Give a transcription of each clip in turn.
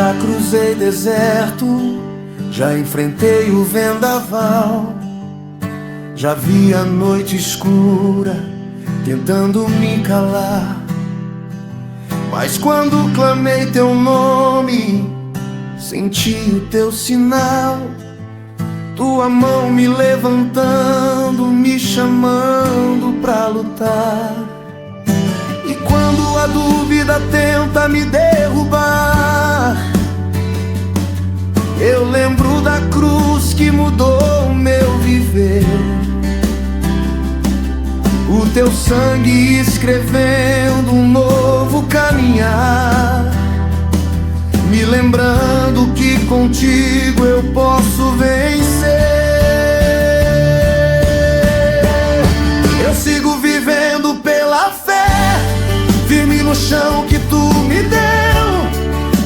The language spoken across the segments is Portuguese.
Já cruzei deserto, já enfrentei o vendaval, já vi a noite escura tentando me calar. Mas quando clamei teu nome, senti o teu sinal, tua mão me levantando, me chamando pra lutar. E quando a dúvida tenta me derrubar, eu lembro da cruz que mudou o meu viver, o teu sangue escrevendo um novo caminhar, me lembrando que contigo eu posso vencer. Eu sigo vivendo pela fé, firme no chão que tu me deu.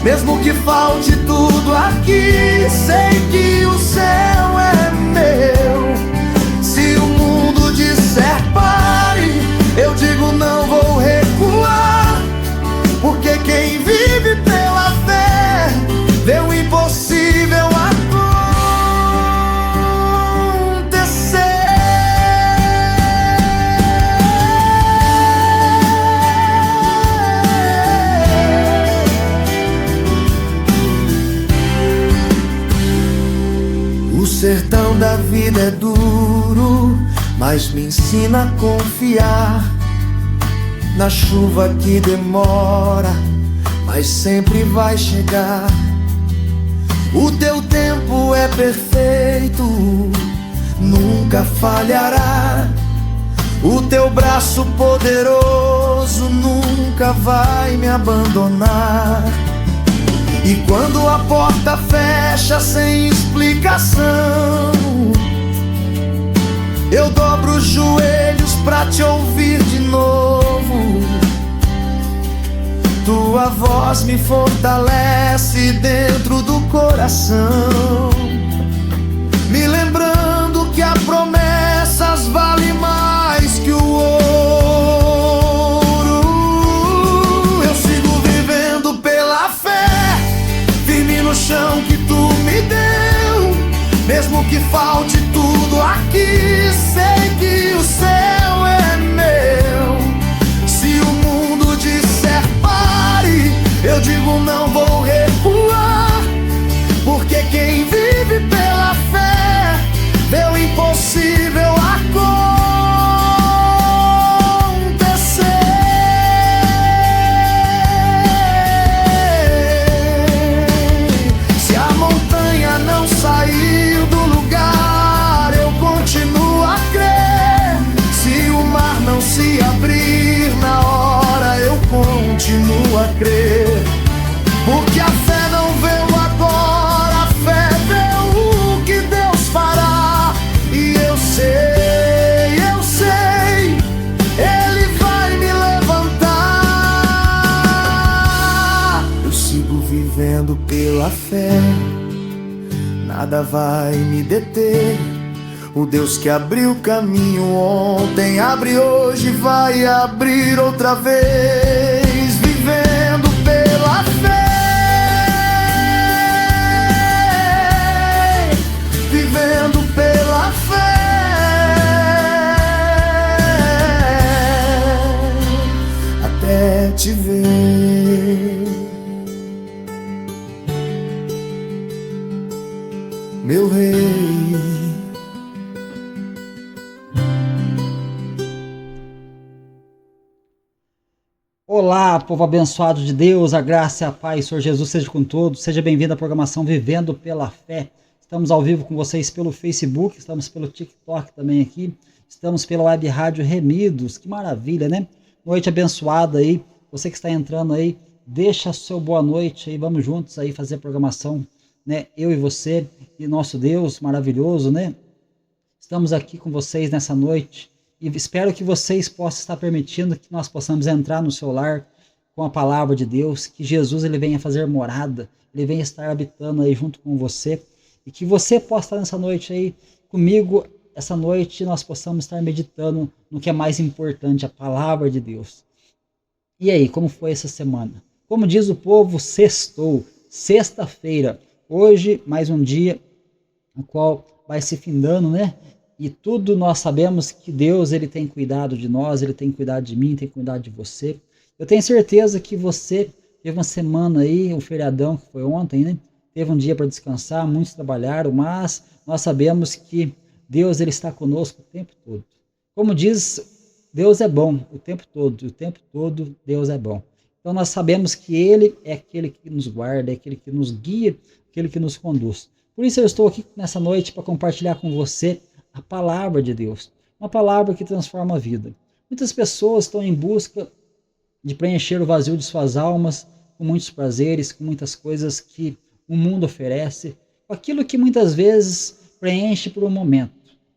Mesmo que falte tudo aqui, sei que o céu é meu. Se o mundo disser pare, eu digo não vou recuar, porque quem vive pela fé vê o impossível acontecer. O sertão da vida é duro, mas me ensina a confiar na chuva que demora, mas sempre vai chegar. O teu tempo é perfeito, nunca falhará. O teu braço poderoso nunca vai me abandonar. E quando a porta fecha sem explicação, eu dobro os joelhos pra te ouvir de novo. Tua voz me fortalece dentro do coração, me lembrando que há promessas vale mais que o ouro. Eu sigo vivendo pela fé, firme no chão que tu me deu. Mesmo que falte tudo aqui, sei que o céu é meu. Se o mundo disser pare, eu digo não vou recuar, porque quem vive pela fé vê o impossível acontecer. Se a montanha não sair do lugar, eu continuo a crer. Se o mar não se abrir na hora, eu continuo a crer. Porque a fé não vê o agora, a fé vê o que Deus fará. E eu sei, Ele vai me levantar. Eu sigo vivendo pela fé, nada vai me deter. O Deus que abriu caminho ontem, abre hoje, vai abrir outra vez. Vivendo pela fé, vivendo pela fé, até te ver, meu rei. Olá, povo abençoado de Deus, a graça e a paz, Senhor Jesus seja com todos. Seja bem-vindo à programação Vivendo pela Fé. Estamos ao vivo com vocês pelo Facebook, estamos pelo TikTok também aqui, estamos pela Web Rádio Remidos. Que maravilha, né? Noite abençoada aí. Você que está entrando aí, deixa seu boa noite aí, vamos juntos aí fazer a programação, né? Eu e você e nosso Deus maravilhoso, né? Estamos aqui com vocês nessa noite. E espero que vocês possam estar permitindo que nós possamos entrar no seu lar com a palavra de Deus, que Jesus ele venha fazer morada, ele venha estar habitando aí junto com você, e que você possa estar nessa noite aí comigo, essa noite nós possamos estar meditando no que é mais importante, a palavra de Deus. E aí, como foi essa semana? Como diz o povo, sextou. sexta-feira. Hoje, mais um dia, o qual vai se findando, né? E tudo nós sabemos que Deus, ele tem cuidado de nós, ele tem cuidado de mim, tem cuidado de você. Eu tenho certeza que você teve uma semana aí, um feriadão que foi ontem, né? Teve um dia para descansar, muitos trabalharam, mas nós sabemos que Deus, ele está conosco o tempo todo. Como diz, Deus é bom o tempo todo Deus é bom. Então nós sabemos que Ele é aquele que nos guarda, é aquele que nos guia, aquele que nos conduz. Por isso eu estou aqui nessa noite para compartilhar com você a palavra de Deus, uma palavra que transforma a vida. Muitas pessoas estão em busca de preencher o vazio de suas almas com muitos prazeres, com muitas coisas que o mundo oferece, com aquilo que muitas vezes preenche por um momento,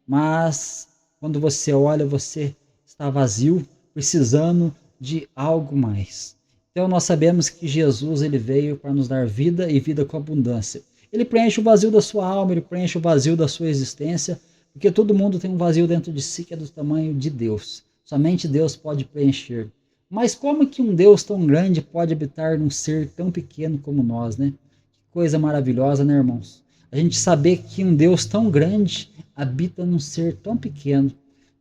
mas quando você olha, você está vazio, precisando de algo mais. Então nós sabemos que Jesus, ele veio para nos dar vida e vida com abundância. Ele preenche o vazio da sua alma, ele preenche o vazio da sua existência, porque todo mundo tem um vazio dentro de si que é do tamanho de Deus. Somente Deus pode preencher. Mas como que um Deus tão grande pode habitar num ser tão pequeno como nós, né? Que coisa maravilhosa, né, irmãos? A gente saber que um Deus tão grande habita num ser tão pequeno.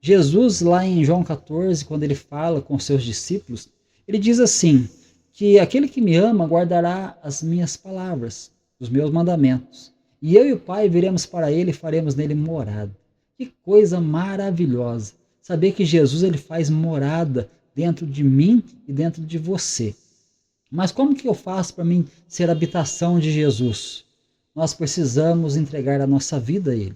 Jesus, lá em João 14, quando ele fala com seus discípulos, ele diz assim, que aquele que me ama guardará as minhas palavras, os meus mandamentos. E eu e o Pai viremos para ele e faremos nele morada. Que coisa maravilhosa. Saber que Jesus, ele faz morada dentro de mim e dentro de você. Mas como que eu faço para mim ser habitação de Jesus? Nós precisamos entregar a nossa vida a Ele.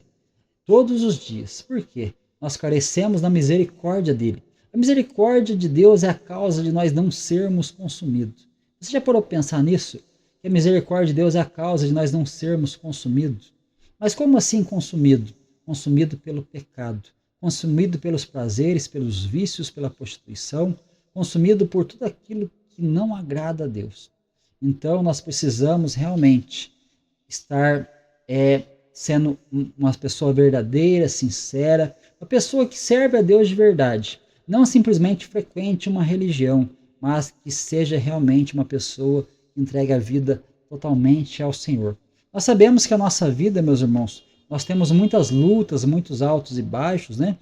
Todos os dias. Por quê? Nós carecemos da misericórdia dele. A misericórdia de Deus é a causa de nós não sermos consumidos. Você já parou para pensar nisso? Que a misericórdia de Deus é a causa de nós não sermos consumidos? Mas como assim consumido? Consumido pelo pecado. Consumido pelos prazeres, pelos vícios, pela prostituição. Consumido por tudo aquilo que não agrada a Deus. Então nós precisamos realmente estar sendo uma pessoa verdadeira, sincera, uma pessoa que serve a Deus de verdade, não simplesmente frequente uma religião, mas que seja realmente uma pessoa que entregue a vida totalmente ao Senhor. Nós sabemos que a nossa vida, meus irmãos, nós temos muitas lutas, muitos altos e baixos, né?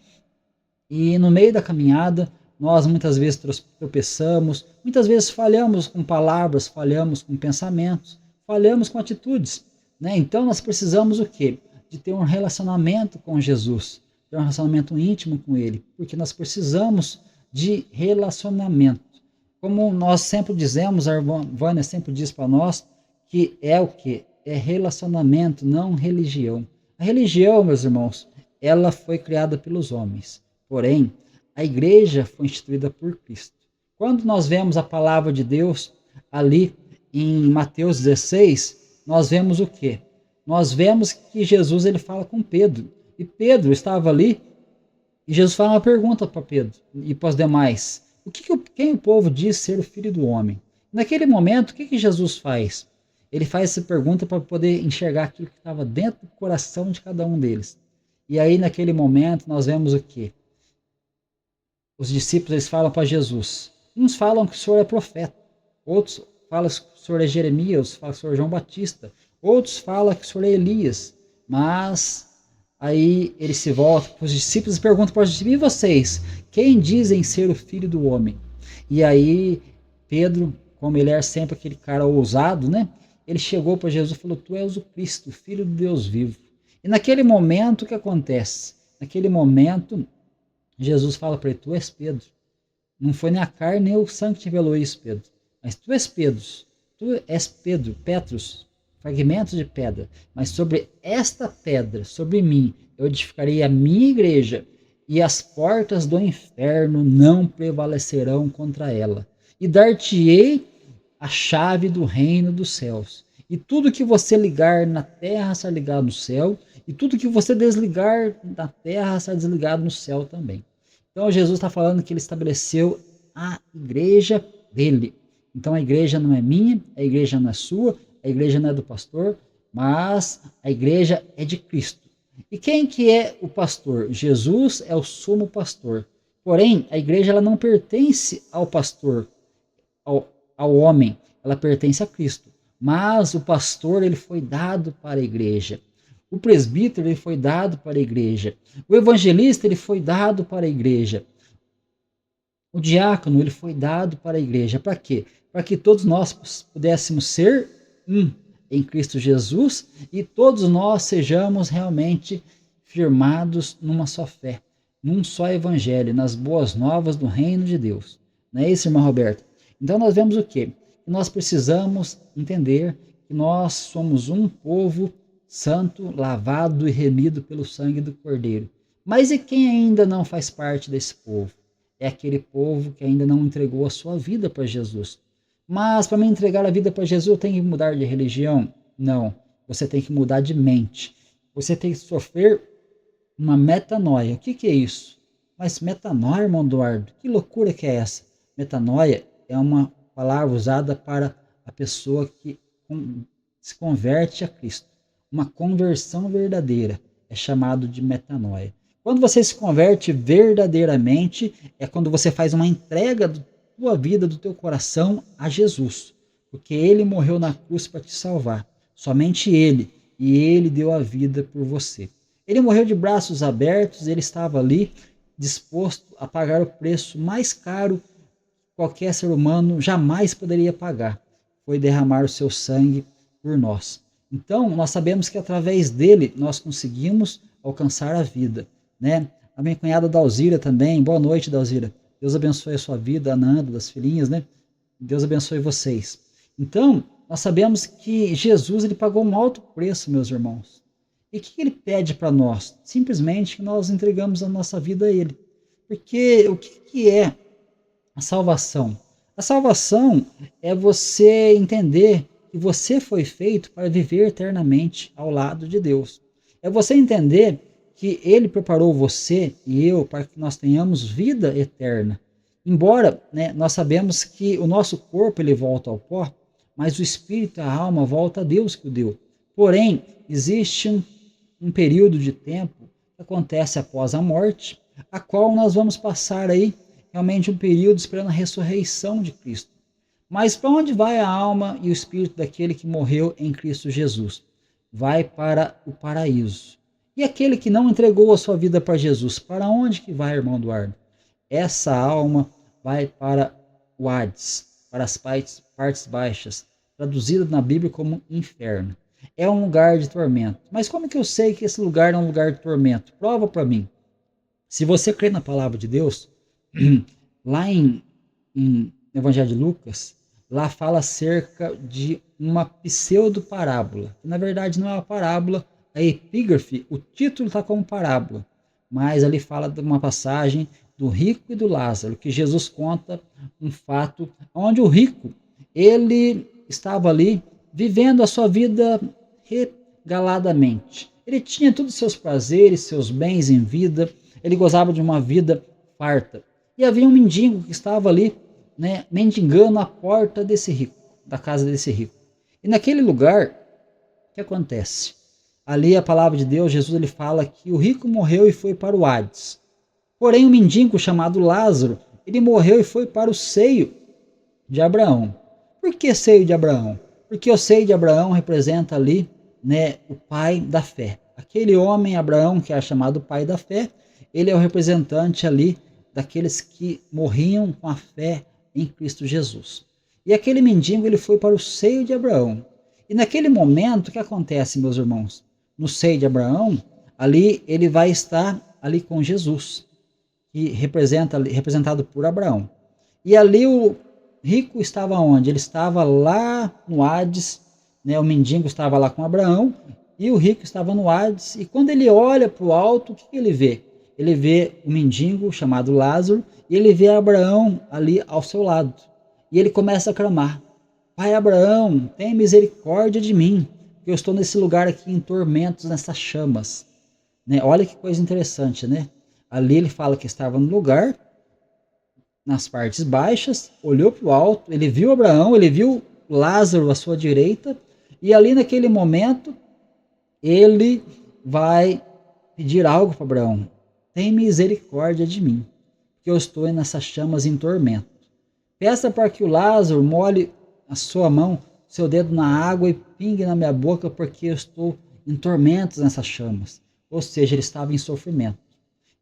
E no meio da caminhada, nós muitas vezes tropeçamos, muitas vezes falhamos com palavras, falhamos com pensamentos, falhamos com atitudes. Né? Então nós precisamos o quê? De ter um relacionamento com Jesus, ter um relacionamento íntimo com Ele, porque nós precisamos de relacionamento. Como nós sempre dizemos, a Vânia sempre diz para nós, que é o quê? É relacionamento, não religião. A religião, meus irmãos, ela foi criada pelos homens, porém, a igreja foi instituída por Cristo. Quando nós vemos a palavra de Deus ali em Mateus 16, nós vemos o quê? Nós vemos que Jesus, ele fala com Pedro. E Pedro estava ali e Jesus fala uma pergunta para Pedro e para os demais. Quem o povo diz ser o Filho do Homem? Naquele momento, o que Jesus faz? Ele faz essa pergunta para poder enxergar aquilo que estava dentro do coração de cada um deles. E aí, naquele momento, nós vemos o quê? Os discípulos, eles falam para Jesus. Uns falam que o Senhor é profeta. Outros falam que o Senhor é Jeremias. Outros falam que o Senhor é João Batista. Outros falam que o Senhor é Elias. Mas aí ele se volta para os discípulos e pergunta para os discípulos: e vocês? Quem dizem ser o Filho do Homem? E aí Pedro, como ele era sempre aquele cara ousado, né? Ele chegou para Jesus e falou: tu és o Cristo, o Filho de Deus vivo. E naquele momento, o que acontece? Naquele momento, Jesus fala para ele: tu és Pedro. Não foi nem a carne nem o sangue que te revelou isso, Pedro. Mas tu és Pedro. Tu és Pedro, Petrus, fragmentos de pedra. Mas sobre esta pedra, sobre mim, eu edificarei a minha igreja, e as portas do inferno não prevalecerão contra ela. E dar-te-ei a chave do reino dos céus. E tudo que você ligar na terra será ligado no céu, e tudo que você desligar na terra será desligado no céu também. Então Jesus está falando que ele estabeleceu a igreja dele. Então a igreja não é minha, a igreja não é sua, a igreja não é do pastor, mas a igreja é de Cristo. E quem que é o pastor? Jesus é o sumo pastor. Porém, a igreja ela não pertence ao pastor, ao homem, ela pertence a Cristo. Mas o pastor, ele foi dado para a igreja. O presbítero, ele foi dado para a igreja. O evangelista, ele foi dado para a igreja. O diácono, ele foi dado para a igreja. Para quê? Para que todos nós pudéssemos ser um em Cristo Jesus e todos nós sejamos realmente firmados numa só fé, num só evangelho, nas boas novas do reino de Deus. Não é isso, irmã Roberta? Então nós vemos o quê? Que nós precisamos entender que nós somos um povo santo, lavado e remido pelo sangue do Cordeiro. Mas e quem ainda não faz parte desse povo? É aquele povo que ainda não entregou a sua vida para Jesus. Mas para me entregar a vida para Jesus, eu tenho que mudar de religião? Não. Você tem que mudar de mente. Você tem que sofrer uma metanoia. O que é isso? Mas metanoia, irmão Eduardo, que loucura que é essa? Metanoia é uma palavra usada para a pessoa que se converte a Cristo. Uma conversão verdadeira é chamado de metanoia. Quando você se converte verdadeiramente, é quando você faz uma entrega da tua vida, do teu coração a Jesus. Porque Ele morreu na cruz para te salvar. Somente Ele. E Ele deu a vida por você. Ele morreu de braços abertos, Ele estava ali disposto a pagar o preço mais caro que qualquer ser humano jamais poderia pagar. Foi derramar o seu sangue por nós. Então, nós sabemos que através dele nós conseguimos alcançar a vida. Né? A minha cunhada Dalzira também, boa noite, Dalzira. Deus abençoe a sua vida, a Nanda, das filhinhas, né? Deus abençoe vocês. Então, nós sabemos que Jesus ele pagou um alto preço, meus irmãos. E o que ele pede para nós? Simplesmente que nós entregamos a nossa vida a ele. Porque o que é a salvação? A salvação é você entender que você foi feito para viver eternamente ao lado de Deus. É você entender que Ele preparou você e eu para que nós tenhamos vida eterna. Embora nós sabemos que o nosso corpo ele volta ao pó, mas o espírito e a alma volta a Deus que o deu. Porém, existe um período de tempo que acontece após a morte, a qual nós vamos passar aí realmente um período esperando a ressurreição de Cristo. Mas para onde vai a alma e o espírito daquele que morreu em Cristo Jesus? Vai para o paraíso. E aquele que não entregou a sua vida para Jesus, para onde que vai, irmão Eduardo? Essa alma vai para o Hades, para as partes baixas, traduzido na Bíblia como inferno. É um lugar de tormento. Mas como que eu sei que esse lugar é um lugar de tormento? Prova para mim. Se você crê na palavra de Deus, lá em Evangelho de Lucas, lá fala acerca de uma pseudo-parábola. Na verdade não é uma parábola, a epígrafe, o título está como parábola, mas ali fala de uma passagem do rico e do Lázaro, que Jesus conta um fato onde o rico, ele estava ali vivendo a sua vida regaladamente. Ele tinha todos os seus prazeres, seus bens em vida, ele gozava de uma vida farta. E havia um mendigo que estava ali, mendigando à porta desse rico, da casa desse rico. E naquele lugar, o que acontece? Ali a palavra de Deus, Jesus ele fala que o rico morreu e foi para o Hades. Porém, o mendigo chamado Lázaro, ele morreu e foi para o seio de Abraão. Por que seio de Abraão? Porque o seio de Abraão representa ali o pai da fé. Aquele homem, Abraão, que é chamado pai da fé, ele é o representante ali daqueles que morriam com a fé em Cristo Jesus. E aquele mendigo ele foi para o seio de Abraão. E naquele momento, o que acontece, meus irmãos? No seio de Abraão, ali ele vai estar ali com Jesus, que representado por Abraão. E ali o rico estava onde? Ele estava lá no Hades, o mendigo estava lá com Abraão, e o rico estava no Hades. E quando ele olha para o alto, o que ele vê? Ele vê o mendigo chamado Lázaro, e ele vê Abraão ali ao seu lado. E ele começa a clamar: Pai Abraão, tem misericórdia de mim, que eu estou nesse lugar aqui em tormentos, nessas chamas. Olha que coisa interessante, Ali ele fala que estava no lugar, nas partes baixas, olhou para o alto, ele viu Abraão, ele viu Lázaro à sua direita, e ali naquele momento, ele vai pedir algo para Abraão: tem misericórdia de mim, que eu estou nessas chamas em tormento. Peça para que o Lázaro molhe a sua mão seu dedo na água e pingue na minha boca, porque eu estou em tormentos nessas chamas. Ou seja, ele estava em sofrimento.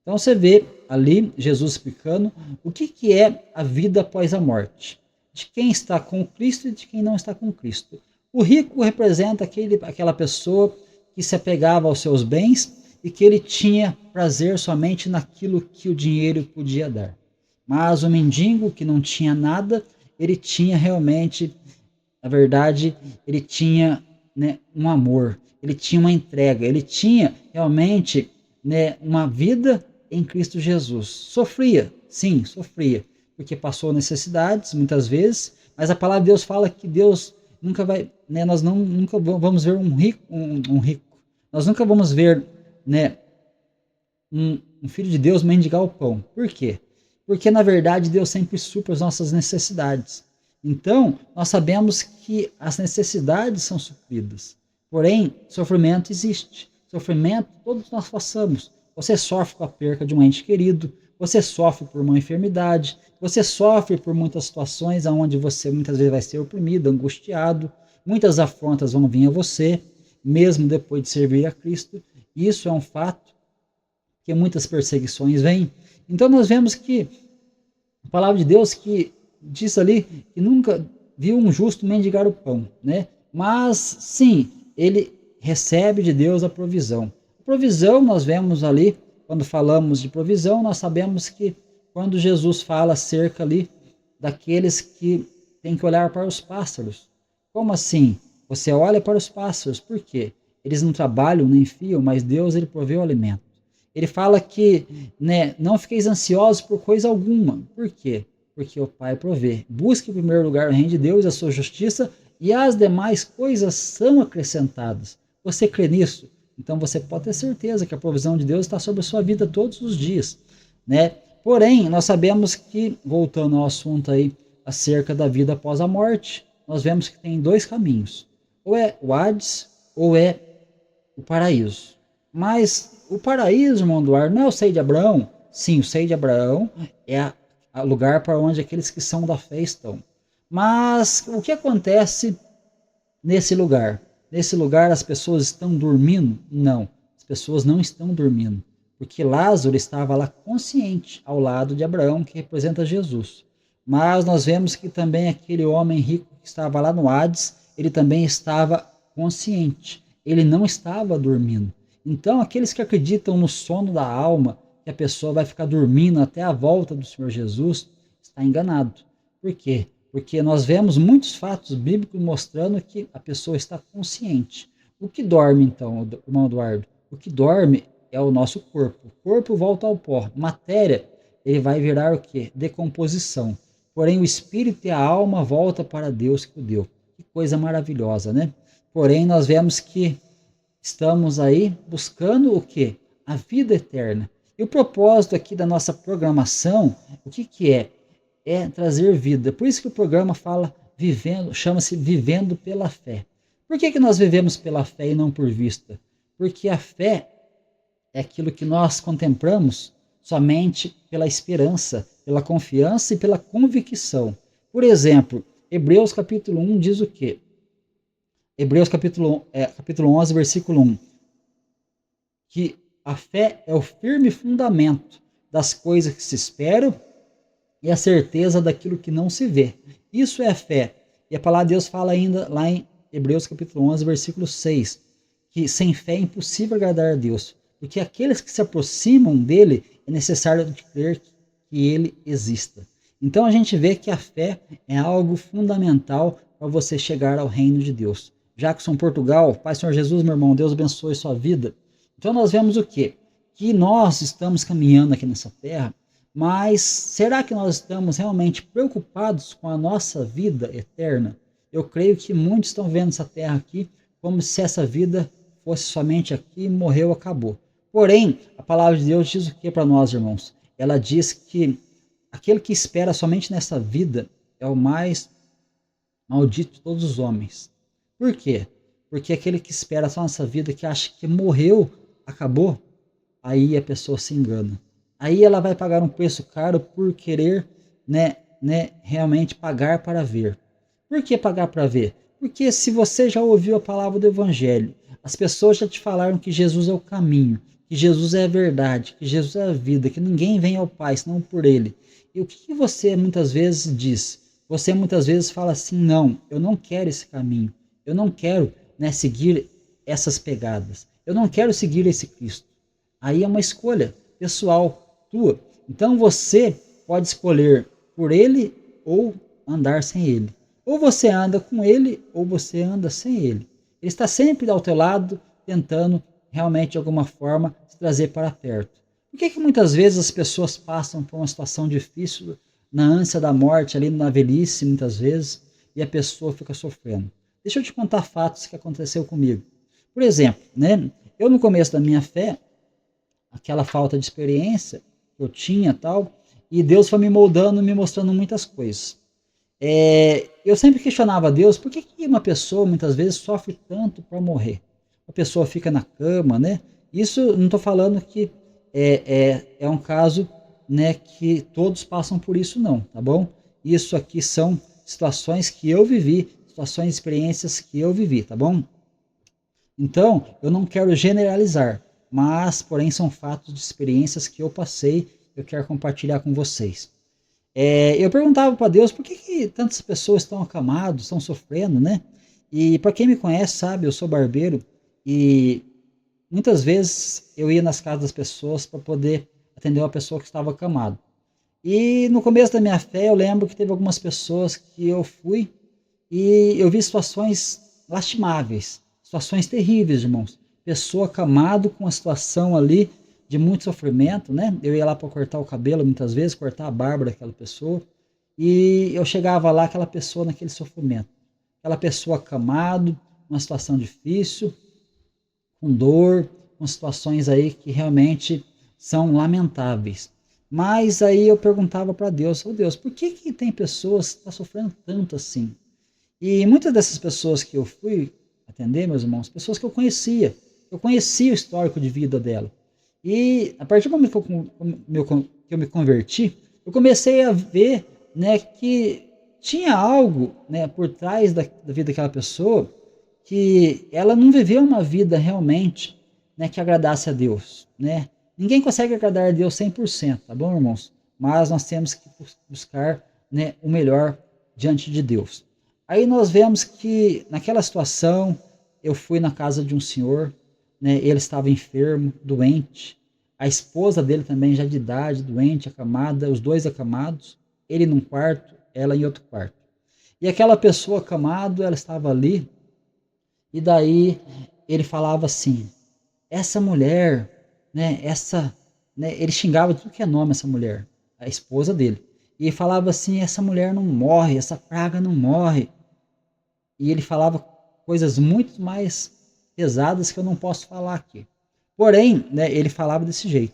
Então você vê ali Jesus explicando o que é a vida após a morte. De quem está com Cristo e de quem não está com Cristo. O rico representa aquela pessoa que se apegava aos seus bens e que ele tinha prazer somente naquilo que o dinheiro podia dar. Mas o mendigo que não tinha nada, ele tinha realmente, na verdade, ele tinha, né, um amor, ele tinha uma entrega, ele tinha realmente, né, uma vida em Cristo Jesus. Sofria, sim, sofria, porque passou necessidades muitas vezes, mas a palavra de Deus fala que Deus nunca vai, né, nós nunca vamos ver um rico, nós nunca vamos ver, né, um filho de Deus mendigar o pão. Por quê? Porque na verdade Deus sempre supra as nossas necessidades. Então, nós sabemos que as necessidades são supridas. Porém, sofrimento existe. Sofrimento todos nós passamos. Você sofre com a perca de um ente querido, você sofre por uma enfermidade, você sofre por muitas situações onde você muitas vezes vai ser oprimido, angustiado, muitas afrontas vão vir a você, mesmo depois de servir a Cristo. Isso é um fato, que muitas perseguições vêm. Então nós vemos que a palavra de Deus que diz ali que nunca viu um justo mendigar o pão, né? Mas sim, ele recebe de Deus a provisão. A provisão nós vemos ali, quando falamos de provisão, nós sabemos que quando Jesus fala acerca ali daqueles que têm que olhar para os pássaros. Como assim? Você olha para os pássaros, por quê? Eles não trabalham nem fiam, mas Deus ele provê o alimento. Ele fala que, né, não fiqueis ansiosos por coisa alguma. Por quê? Porque o Pai provê. Busque em primeiro lugar o reino de Deus e a sua justiça, e as demais coisas são acrescentadas. Você crê nisso? Então você pode ter certeza que a provisão de Deus está sobre a sua vida todos os dias, né? Porém, nós sabemos que, voltando ao assunto aí acerca da vida após a morte, nós vemos que tem dois caminhos. Ou é o Hades, ou é o paraíso. Mas o paraíso, irmão Eduardo, não é o seio de Abraão? Sim, o seio de Abraão é o lugar para onde aqueles que são da fé estão. Mas o que acontece nesse lugar? Nesse lugar as pessoas estão dormindo? Não, as pessoas não estão dormindo. Porque Lázaro estava lá consciente ao lado de Abraão, que representa Jesus. Mas nós vemos que também aquele homem rico que estava lá no Hades, ele também estava consciente. Ele não estava dormindo. Então, aqueles que acreditam no sono da alma, que a pessoa vai ficar dormindo até a volta do Senhor Jesus, está enganado. Por quê? Porque nós vemos muitos fatos bíblicos mostrando que a pessoa está consciente. O que dorme, então, irmão Eduardo? O que dorme é o nosso corpo. O corpo volta ao pó. Matéria, ele vai virar o quê? Decomposição. Porém, o espírito e a alma voltam para Deus que o deu. Que coisa maravilhosa, né? Porém, nós vemos que estamos aí buscando o quê? A vida eterna. E o propósito aqui da nossa programação, o que é? É trazer vida. Por isso que o programa fala vivendo, chama-se Vivendo pela Fé. Por que nós vivemos pela fé e não por vista? Porque a fé é aquilo que nós contemplamos somente pela esperança, pela confiança e pela convicção. Por exemplo, Hebreus capítulo 1 diz o quê? Hebreus capítulo 11, versículo 1. Que a fé é o firme fundamento das coisas que se esperam e a certeza daquilo que não se vê. Isso é a fé. E a palavra de Deus fala ainda lá em Hebreus capítulo 11, versículo 6, que sem fé é impossível agradar a Deus, porque aqueles que se aproximam dele é necessário de crer que ele exista. Então a gente vê que a fé é algo fundamental para você chegar ao reino de Deus. Jackson, Portugal, Pai Senhor Jesus, meu irmão, Deus abençoe sua vida. Então nós vemos o quê? Que nós estamos caminhando aqui nessa terra, mas será que nós estamos realmente preocupados com a nossa vida eterna? Eu creio que muitos estão vendo essa terra aqui como se essa vida fosse somente aqui, morreu, acabou. Porém, a palavra de Deus diz o que para nós, irmãos? Ela diz que aquele que espera somente nessa vida é o mais maldito de todos os homens. Por quê? Porque aquele que espera só nessa vida, que acha que morreu, acabou, aí a pessoa se engana. Aí ela vai pagar um preço caro por querer, realmente pagar para ver. Por que pagar para ver? Porque se você já ouviu a palavra do Evangelho, as pessoas já te falaram que Jesus é o caminho, que Jesus é a verdade, que Jesus é a vida, que ninguém vem ao Pai senão por Ele. E o que você muitas vezes diz? Você muitas vezes fala assim, não, eu não quero esse caminho, eu não quero, né, seguir essas pegadas, eu não quero seguir esse Cristo. Aí é uma escolha pessoal tua. Então você pode escolher por Ele ou andar sem Ele. Ou você anda com Ele ou você anda sem Ele. Ele está sempre ao teu lado, tentando realmente de alguma forma te trazer para perto. Por que muitas vezes as pessoas passam por uma situação difícil, na ânsia da morte, ali na velhice muitas vezes, e a pessoa fica sofrendo? Deixa eu te contar fatos que aconteceu comigo. Por exemplo, né, eu no começo da minha fé, aquela falta de experiência que eu tinha tal, e Deus foi me moldando, me mostrando muitas coisas. Eu sempre questionava a Deus, por que uma pessoa muitas vezes sofre tanto para morrer? A pessoa fica na cama, né? Isso não estou falando que é um caso, né, que todos passam por isso não, tá bom? Isso aqui são situações que eu vivi, situações, experiências que eu vivi, tá bom? Então, eu não quero generalizar, mas, porém, são fatos de experiências que eu passei, eu quero compartilhar com vocês. Eu perguntava para Deus por que tantas pessoas estão acamadas, estão sofrendo, né? E para quem me conhece sabe, eu sou barbeiro e muitas vezes eu ia nas casas das pessoas para poder atender uma pessoa que estava acamada. E no começo da minha fé eu lembro que teve algumas pessoas que eu fui e eu vi situações lastimáveis, situações terríveis, irmãos. Pessoa acamado com uma situação ali de muito sofrimento, né? Eu ia lá para cortar o cabelo muitas vezes, cortar a barba daquela pessoa, e eu chegava lá, aquela pessoa naquele sofrimento, aquela pessoa acamado, uma situação difícil, com dor, com situações aí que realmente são lamentáveis. Mas aí eu perguntava para Deus, Deus, por que tem pessoas que estão sofrendo tanto assim? E muitas dessas pessoas que eu fui atender, meus irmãos, pessoas que eu conhecia o histórico de vida dela. E a partir do momento que eu me converti, eu comecei a ver, né, que tinha algo, né, por trás da vida daquela pessoa, que ela não viveu uma vida realmente, né, que agradasse a Deus. Né? Ninguém consegue agradar a Deus 100%, tá bom, irmãos? Mas nós temos que buscar, né, o melhor diante de Deus. Aí nós vemos que naquela situação, eu fui na casa de um senhor, né, ele estava enfermo, doente, a esposa dele também já de idade, doente, acamada, os dois acamados, ele num quarto, ela em outro quarto. E aquela pessoa acamada, ela estava ali, e daí ele falava assim, essa mulher, né, ele xingava tudo que é nome essa mulher, a esposa dele, e falava assim, essa mulher não morre, essa praga não morre. E ele falava coisas muito mais pesadas que eu não posso falar aqui. Porém, né, ele falava desse jeito.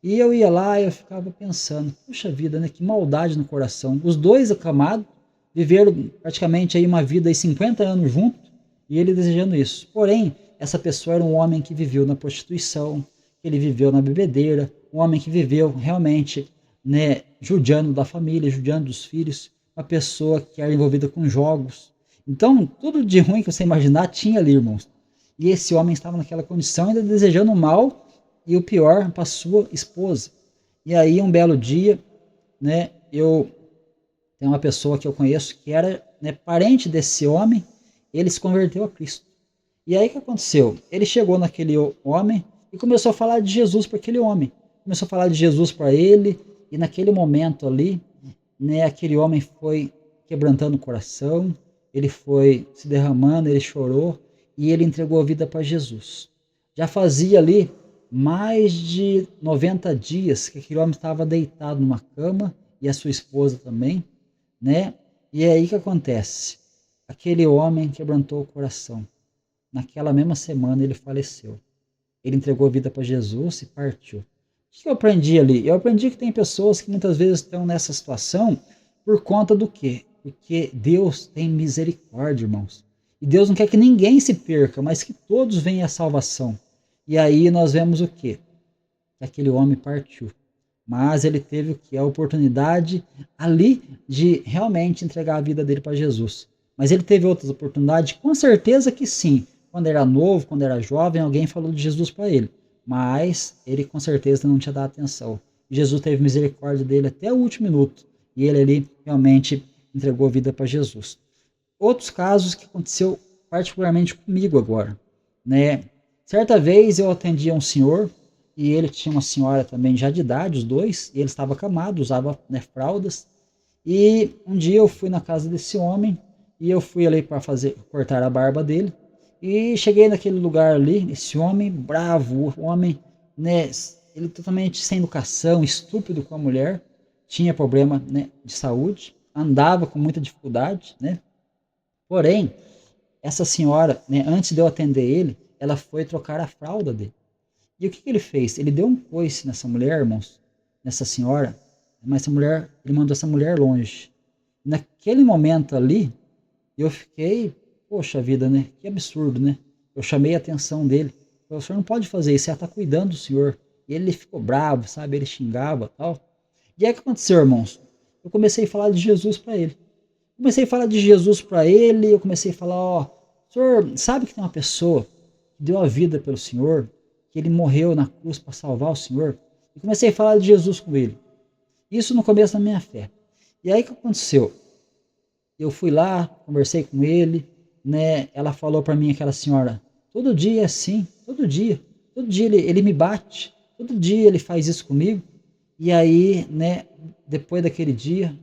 E eu ia lá e eu ficava pensando, puxa vida, né, que maldade no coração. Os dois acamados viveram praticamente aí uma vida de 50 anos juntos e ele desejando isso. Porém, essa pessoa era um homem que viveu na prostituição, ele viveu na bebedeira, um homem que viveu realmente, né, judiando da família, judiando dos filhos, uma pessoa que era envolvida com jogos. Então, tudo de ruim que você imaginar tinha ali, irmãos. E esse homem estava naquela condição, ainda desejando o mal e o pior para sua esposa. E aí, um belo dia, né, tem uma pessoa que eu conheço que era, né, parente desse homem, ele se converteu a Cristo. E aí o que aconteceu? Ele chegou naquele homem e começou a falar de Jesus para aquele homem. Começou a falar de Jesus para ele, e naquele momento ali, né, aquele homem foi quebrantando o coração, ele foi se derramando, ele chorou e ele entregou a vida para Jesus. Já fazia ali mais de 90 dias que aquele homem estava deitado numa cama e a sua esposa também, né? E é aí que acontece. Aquele homem quebrantou o coração. Naquela mesma semana ele faleceu. Ele entregou a vida para Jesus e partiu. O que eu aprendi ali? Eu aprendi que tem pessoas que muitas vezes estão nessa situação por conta do quê? Porque Deus tem misericórdia, irmãos. E Deus não quer que ninguém se perca, mas que todos venham à salvação. E aí nós vemos o quê? Que aquele homem partiu. Mas ele teve o quê? A oportunidade ali de realmente entregar a vida dele para Jesus. Mas ele teve outras oportunidades? Com certeza que sim. Quando era novo, quando era jovem, alguém falou de Jesus para ele. Mas ele com certeza não tinha dado atenção. Jesus teve misericórdia dele até o último minuto. E ele ali realmente entregou a vida para Jesus. Outros casos que aconteceu particularmente comigo agora, né? Certa vez eu atendia um senhor e ele tinha uma senhora também já de idade, os dois, e ele estava acamado, usava, né, fraldas. E um dia eu fui na casa desse homem e eu fui ali para cortar a barba dele. E cheguei naquele lugar ali, esse homem bravo, o homem, né, ele totalmente sem educação, estúpido com a mulher, tinha problema, né, de saúde, andava com muita dificuldade, né? Porém, essa senhora, né, antes de eu atender ele, ela foi trocar a fralda dele. E o que ele fez? Ele deu um coice nessa mulher, irmãos, nessa senhora, mas essa mulher, ele mandou essa mulher longe. Naquele momento ali, eu fiquei, poxa vida, né? Que absurdo, né? Eu chamei a atenção dele. O senhor não pode fazer isso, ela está cuidando do senhor. E ele ficou bravo, sabe? Ele xingava, tal. E aí o que aconteceu, irmãos? Eu comecei a falar de Jesus para ele. Comecei a falar de Jesus para ele, eu comecei a falar, ó, senhor, sabe que tem uma pessoa que deu a vida pelo senhor, que ele morreu na cruz para salvar o senhor? E comecei a falar de Jesus com ele. Isso no começo da minha fé. E aí o que aconteceu? Eu fui lá, conversei com ele, né? Ela falou para mim, aquela senhora, todo dia é assim, todo dia ele me bate, todo dia ele faz isso comigo. E aí, né, depois daquele dia,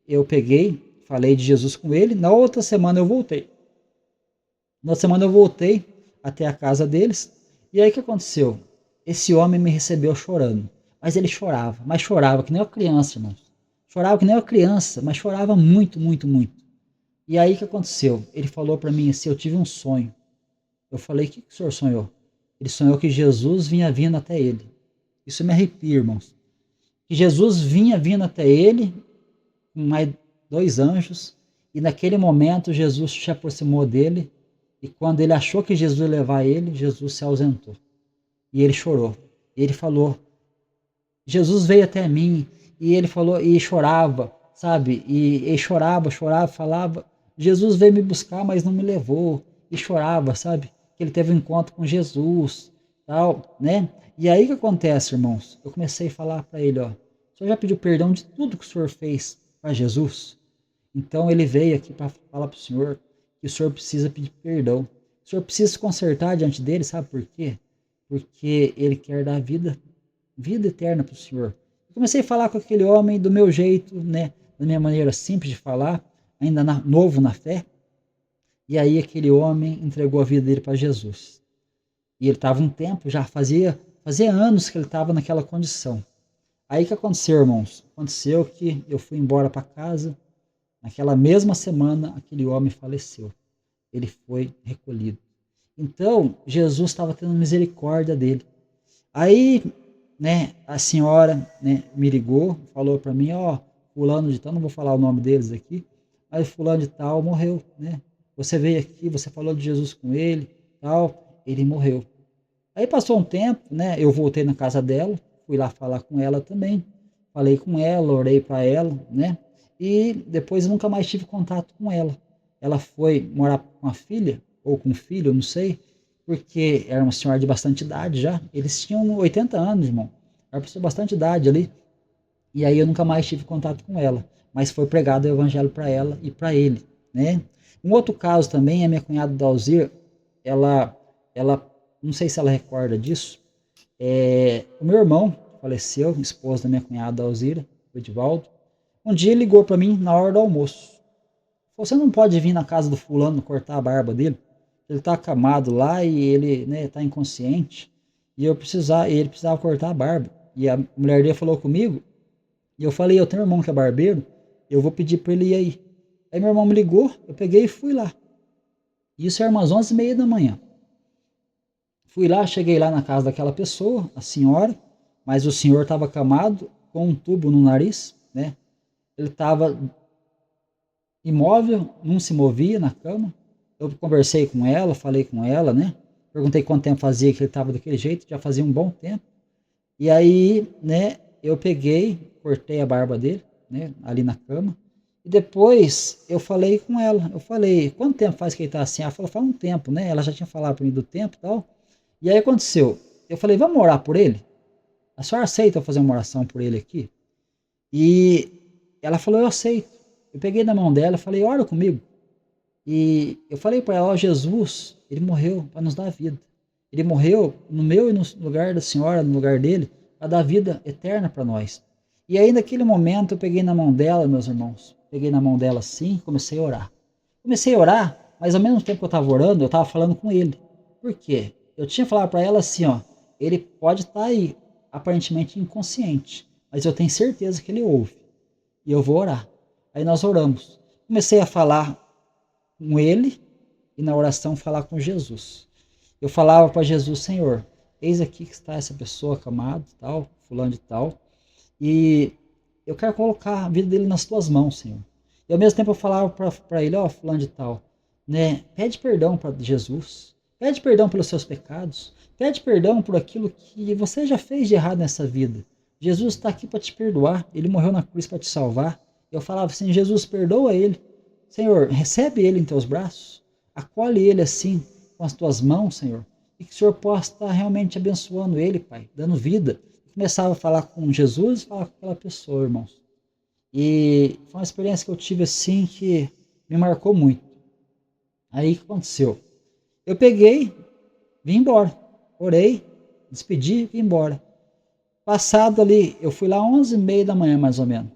eu peguei, falei de Jesus com ele, na outra semana eu voltei. Na outra semana eu voltei até a casa deles, e aí o que aconteceu? Esse homem me recebeu chorando, mas ele chorava, mas chorava que nem uma criança, irmãos. Chorava que nem uma criança, mas chorava muito, muito, muito. E aí o que aconteceu? Ele falou para mim assim, eu tive um sonho. Eu falei, o que o senhor sonhou? Ele sonhou que Jesus vinha vindo até ele. Isso me arrepia, irmãos. Que Jesus vinha vindo até ele, com mais 2 anjos, e naquele momento Jesus se aproximou dele, e quando ele achou que Jesus ia levar ele, Jesus se ausentou. E ele chorou. E ele falou, Jesus veio até mim, e ele falou, e chorava, sabe? E chorava, falava, Jesus veio me buscar, mas não me levou. E chorava, sabe? Que ele teve um encontro com Jesus, tal, né? E aí o que acontece, irmãos? Eu comecei a falar para ele, ó, o senhor já pediu perdão de tudo que o senhor fez para Jesus? Então ele veio aqui para falar para o senhor que o senhor precisa pedir perdão. O senhor precisa se consertar diante dele, sabe por quê? Porque ele quer dar vida eterna para o senhor. Eu comecei a falar com aquele homem do meu jeito, né? Da minha maneira simples de falar, ainda novo na fé. E aí aquele homem entregou a vida dele para Jesus. E ele estava um tempo, já fazia anos que ele estava naquela condição. Aí o que aconteceu, irmãos? Aconteceu que eu fui embora para casa. Naquela mesma semana, aquele homem faleceu. Ele foi recolhido. Então, Jesus estava tendo misericórdia dele. Aí, né, a senhora, né, me ligou, falou para mim, ó, fulano de tal, não vou falar o nome deles aqui, mas fulano de tal morreu, né? Você veio aqui, você falou de Jesus com ele, tal, ele morreu. Aí passou um tempo, né, eu voltei na casa dela, fui lá falar com ela também, falei com ela, orei para ela, né? E depois eu nunca mais tive contato com ela. Ela foi morar com a filha, ou com o filho, não sei, porque era uma senhora de bastante idade já. Eles tinham 80 anos, irmão. Era uma pessoa de bastante idade ali. E aí eu nunca mais tive contato com ela. Mas foi pregado o evangelho para ela e para ele, né? Um outro caso também, a minha cunhada Dalzir, ela, não sei se ela recorda disso, o meu irmão faleceu, esposo da minha cunhada Dalzira, o Edivaldo. Um dia ele ligou para mim na hora do almoço. Você não pode vir na casa do fulano cortar a barba dele? Ele está acamado lá e ele, né, está inconsciente. E ele precisava cortar a barba. E a mulher dele falou comigo. E eu falei, eu tenho um irmão que é barbeiro, eu vou pedir para ele ir aí. Aí meu irmão me ligou, eu peguei e fui lá. Isso era umas 11h30 da manhã. Fui lá, cheguei lá na casa daquela pessoa, a senhora, mas o senhor estava acamado com um tubo no nariz, né? Ele estava imóvel, não se movia na cama. Eu conversei com ela, falei com ela, né? Perguntei quanto tempo fazia que ele estava daquele jeito, já fazia um bom tempo. E aí, né, eu peguei, cortei a barba dele, né, ali na cama, E depois eu falei com ela, eu falei, quanto tempo faz que ele tá assim? Ela falou, faz um tempo, né? Ela já tinha falado para mim do tempo e tal. E aí aconteceu, eu falei, vamos orar por ele? A senhora aceita eu fazer uma oração por ele aqui? E ela falou, eu aceito. Eu peguei na mão dela e falei, ora comigo. E eu falei para ela, ó, Jesus, ele morreu para nos dar vida. Ele morreu no meu e no lugar da senhora, no lugar dele, para dar vida eterna para nós. E aí naquele momento eu peguei na mão dela, meus irmãos, peguei na mão dela assim, comecei a orar. Comecei a orar, mas ao mesmo tempo que eu estava orando, eu estava falando com ele. Por quê? Eu tinha falado para ela assim, ó, ele pode estar aí, aparentemente inconsciente, mas eu tenho certeza que ele ouve. E eu vou orar. Aí nós oramos. Comecei a falar com ele e na oração falar com Jesus. Eu falava para Jesus, Senhor, eis aqui que está essa pessoa, camado, tal, fulano de tal, e eu quero colocar a vida dele nas tuas mãos, Senhor. E ao mesmo tempo eu falava para ele, ó, fulano de tal, né, pede perdão para Jesus, pede perdão pelos seus pecados, pede perdão por aquilo que você já fez de errado nessa vida. Jesus está aqui para te perdoar, ele morreu na cruz para te salvar. Eu falava assim, Jesus, perdoa ele. Senhor, recebe ele em teus braços, acolhe ele assim, com as tuas mãos, Senhor, e que o Senhor possa estar realmente abençoando ele, Pai, dando vida. Eu começava a falar com Jesus e falar com aquela pessoa, irmãos. E foi uma experiência que eu tive assim que me marcou muito. Aí o que aconteceu? Eu peguei, vim embora, orei, despedi, vim embora. Passado ali, eu fui lá 11h30 da manhã mais ou menos.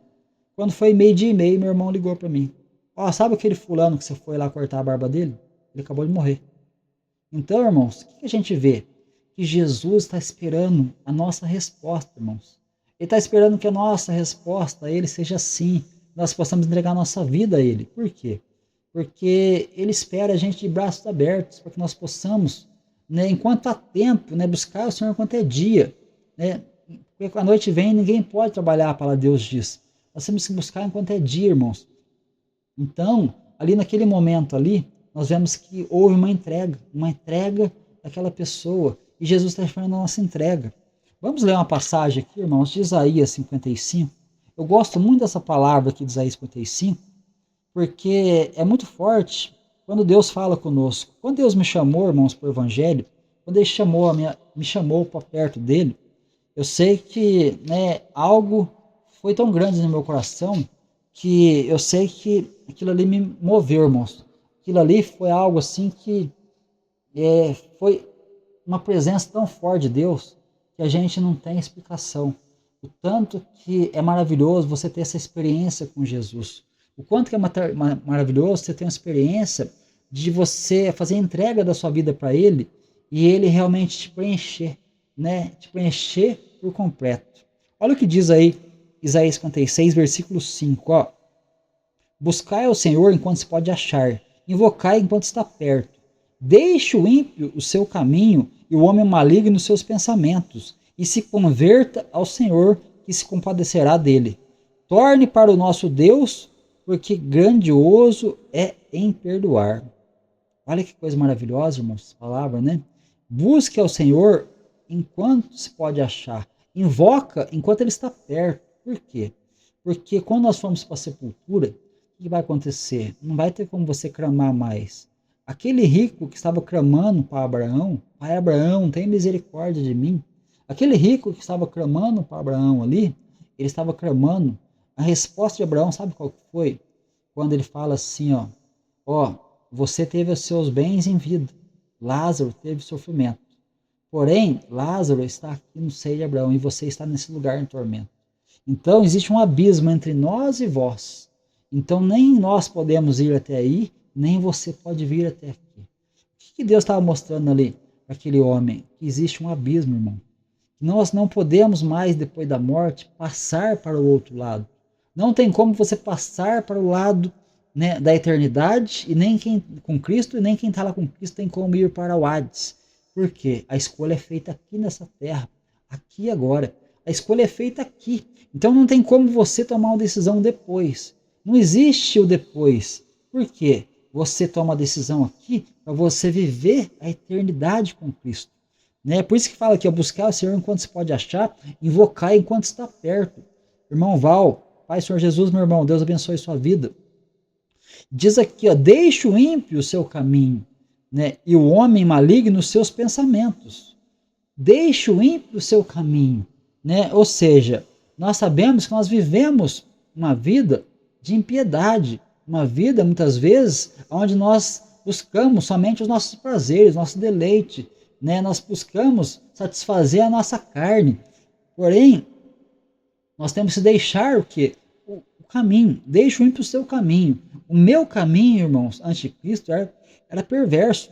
Quando foi 12h30, meu irmão ligou para mim. Ó, sabe aquele fulano que você foi lá cortar a barba dele? Ele acabou de morrer. Então, irmãos, o que a gente vê? Que Jesus está esperando a nossa resposta, irmãos. Ele está esperando que a nossa resposta a ele seja sim. Nós possamos entregar a nossa vida a ele. Por quê? Porque ele espera a gente de braços abertos, para que nós possamos, né, enquanto há tempo, né, buscar o Senhor enquanto é dia. Né? Porque a noite vem e ninguém pode trabalhar, a palavra de Deus diz. Nós temos que buscar enquanto é dia, irmãos. Então, ali naquele momento ali, nós vemos que houve uma entrega daquela pessoa. E Jesus está esperando a nossa entrega. Vamos ler uma passagem aqui, irmãos, de Isaías 55. Eu gosto muito dessa palavra aqui de Isaías 55, porque é muito forte quando Deus fala conosco. Quando Deus me chamou, irmãos, para o Evangelho, quando Ele me chamou para perto dele, eu sei que, né, algo foi tão grande no meu coração que eu sei que aquilo ali me moveu, irmãos. Aquilo ali foi algo assim que foi uma presença tão forte de Deus que a gente não tem explicação. O tanto que é maravilhoso você ter essa experiência com Jesus. O quanto que é maravilhoso você ter uma experiência de você fazer a entrega da sua vida para Ele e Ele realmente te preencher, né? Te preencher por completo. Olha o que diz aí Isaías 56, versículo 5. Ó. Buscai ao Senhor enquanto se pode achar, invocai enquanto está perto. Deixe o ímpio o seu caminho e o homem maligno os seus pensamentos, e se converta ao Senhor, que se compadecerá dele. Torne para o nosso Deus, porque grandioso é em perdoar. Olha que coisa maravilhosa, irmãos, palavra, né? Busque ao Senhor enquanto se pode achar. Invoca enquanto Ele está perto. Por quê? Porque quando nós formos para a sepultura, o que vai acontecer? Não vai ter como você clamar mais. Aquele rico que estava clamando para Abraão, Pai Abraão, tem misericórdia de mim. Aquele rico que estava clamando para Abraão ali, ele estava clamando. A resposta de Abraão, sabe qual que foi? Quando ele fala assim, ó, você teve os seus bens em vida, Lázaro teve sofrimento. Porém, Lázaro está aqui no seio de Abraão e você está nesse lugar em tormento. Então, existe um abismo entre nós e vós. Então, nem nós podemos ir até aí, nem você pode vir até aqui. O que Deus estava mostrando ali para aquele homem? Que existe um abismo, irmão. Nós não podemos mais, depois da morte, passar para o outro lado. Não tem como você passar para o lado, né, da eternidade, e nem quem com Cristo, e nem quem está lá com Cristo tem como ir para o Hades. Por quê? A escolha é feita aqui nessa terra, aqui e agora. A escolha é feita aqui. Então não tem como você tomar uma decisão depois. Não existe o depois. Por quê? Você toma a decisão aqui para você viver a eternidade com Cristo. Né? Por isso que fala aqui, buscar o Senhor enquanto se pode achar, invocar enquanto está perto. Irmão Val, Pai, Senhor Jesus, meu irmão, Deus abençoe sua vida. Diz aqui, ó, deixe o ímpio o seu caminho, né? E o homem maligno os seus pensamentos. Deixe o ímpio o seu caminho, né? Ou seja, nós sabemos que nós vivemos uma vida de impiedade, uma vida muitas vezes onde nós buscamos somente os nossos prazeres, nosso deleite, né? Nós buscamos satisfazer a nossa carne. Porém, nós temos que deixar o quê? O caminho. Deixa o ímpio o seu caminho. O meu caminho, irmãos, antes de Cristo era perverso.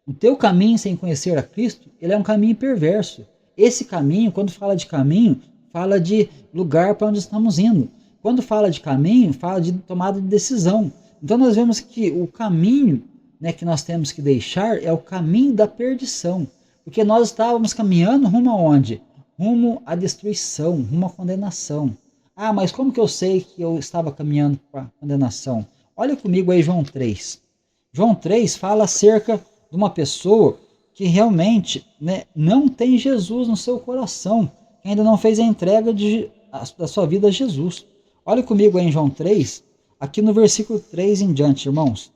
O teu caminho sem conhecer a Cristo, ele é um caminho perverso. Esse caminho, quando fala de caminho, fala de lugar para onde estamos indo. Quando fala de caminho, fala de tomada de decisão. Então nós vemos que o caminho, né, que nós temos que deixar é o caminho da perdição. Porque nós estávamos caminhando rumo aonde? Rumo à destruição, rumo à condenação. Ah, mas como que eu sei que eu estava caminhando para a condenação? Olha comigo aí João 3. João 3 fala acerca de uma pessoa que realmente, né, não tem Jesus no seu coração, que ainda não fez a entrega da sua vida a Jesus. Olha comigo aí em João 3, aqui no versículo 3 em diante, irmãos.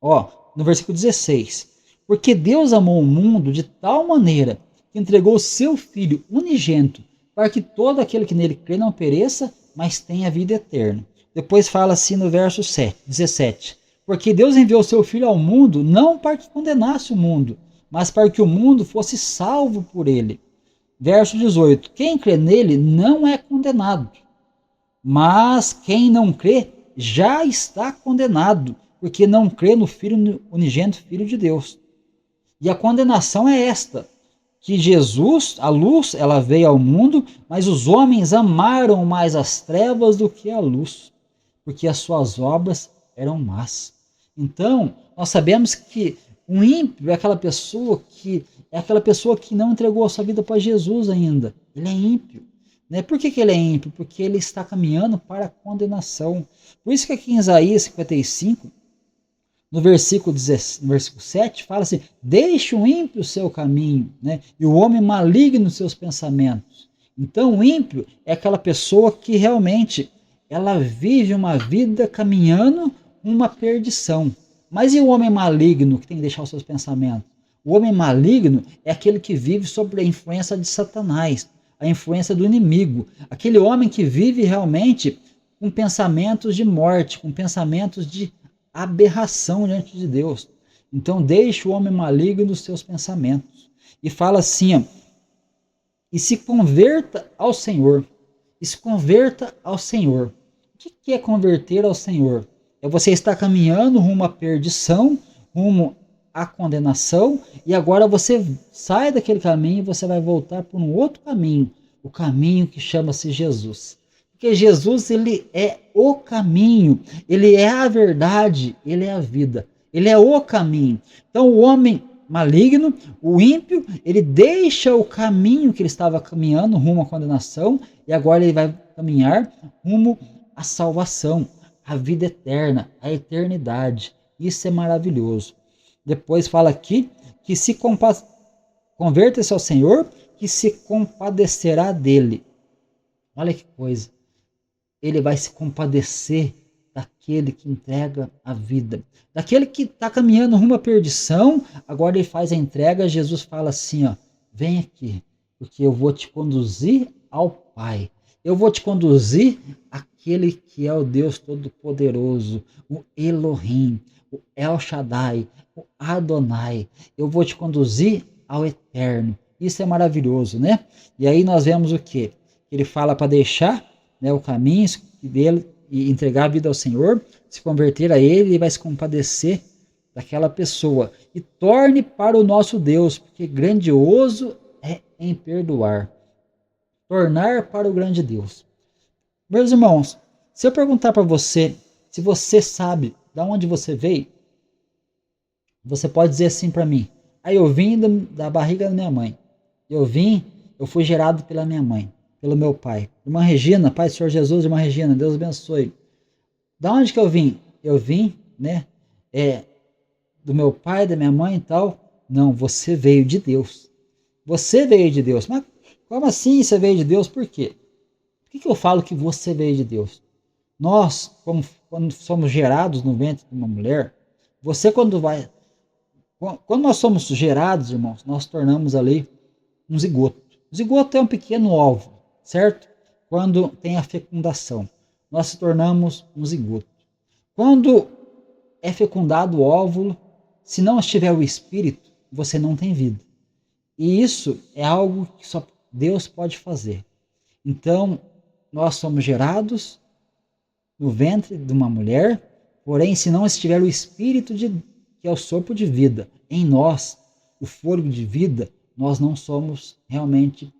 Ó, no versículo 16. Porque Deus amou o mundo de tal maneira que entregou o seu Filho unigênito, para que todo aquele que nele crê não pereça, mas tenha vida eterna. Depois fala assim no verso 17. Porque Deus enviou o seu Filho ao mundo, não para que condenasse o mundo, mas para que o mundo fosse salvo por ele. Verso 18. Quem crê nele não é condenado, mas quem não crê já está condenado, porque não crê no Filho unigênito, Filho de Deus. E a condenação é esta, que Jesus, a luz, ela veio ao mundo, mas os homens amaram mais as trevas do que a luz, porque as suas obras eram más. Então, nós sabemos que um ímpio é aquela pessoa que não entregou a sua vida para Jesus ainda. Ele é ímpio. Né? Por que ele é ímpio? Porque ele está caminhando para a condenação. Por isso que aqui em Isaías 55, no versículo 7, fala assim, deixe o ímpio o seu caminho, né? E o homem maligno os seus pensamentos. Então o ímpio é aquela pessoa que realmente ela vive uma vida caminhando uma perdição. Mas e o homem maligno que tem que deixar os seus pensamentos? O homem maligno é aquele que vive sob a influência de Satanás, a influência do inimigo. Aquele homem que vive realmente com pensamentos de morte, com pensamentos de aberração diante de Deus. Então deixe o homem maligno dos seus pensamentos. E fala assim, ó, e se converta ao Senhor. E se converta ao Senhor. O que é converter ao Senhor? É você estar caminhando rumo à perdição, rumo à condenação, e agora você sai daquele caminho e você vai voltar por um outro caminho, o caminho que chama-se Jesus. Porque Jesus, ele é o caminho, ele é a verdade, ele é a vida, ele é o caminho. Então o homem maligno, o ímpio, ele deixa o caminho que ele estava caminhando rumo à condenação, e agora ele vai caminhar rumo à salvação, à vida eterna, à eternidade. Isso é maravilhoso. Depois fala aqui que se converta-se ao Senhor, que se compadecerá dele. Olha que coisa. Ele vai se compadecer daquele que entrega a vida. Daquele que está caminhando rumo à perdição, agora ele faz a entrega. Jesus fala assim, ó, vem aqui, porque eu vou te conduzir ao Pai. Eu vou te conduzir àquele que é o Deus Todo-Poderoso, o Elohim, o El Shaddai, o Adonai. Eu vou te conduzir ao Eterno. Isso é maravilhoso, né? E aí nós vemos o quê? Ele fala para deixar, né, o caminho dele e entregar a vida ao Senhor, se converter a Ele e vai se compadecer daquela pessoa. E torne para o nosso Deus, porque grandioso é em perdoar. Tornar para o grande Deus. Meus irmãos, se eu perguntar para você, se você sabe de onde você veio, você pode dizer assim para mim, aí eu vim da barriga da minha mãe. Eu fui gerado pela minha mãe, pelo meu pai. Irmã Regina, Pai do Senhor Jesus, irmã Regina, Deus abençoe. Da onde que eu vim? Eu vim, né, do meu pai, da minha mãe e tal. Não, você veio de Deus. Você veio de Deus. Mas como assim você veio de Deus? Por quê? Por que eu falo que você veio de Deus? Nós, como quando somos gerados no ventre de uma mulher, quando nós somos gerados, irmãos, nós tornamos ali um zigoto. O zigoto é um pequeno óvulo, certo? Quando tem a fecundação, nós se tornamos um zigoto. Quando é fecundado o óvulo, se não estiver o espírito, você não tem vida. E isso é algo que só Deus pode fazer. Então, nós somos gerados no ventre de uma mulher, porém, se não estiver o espírito, que é o sopro de vida, em nós, o fôlego de vida, nós não somos realmente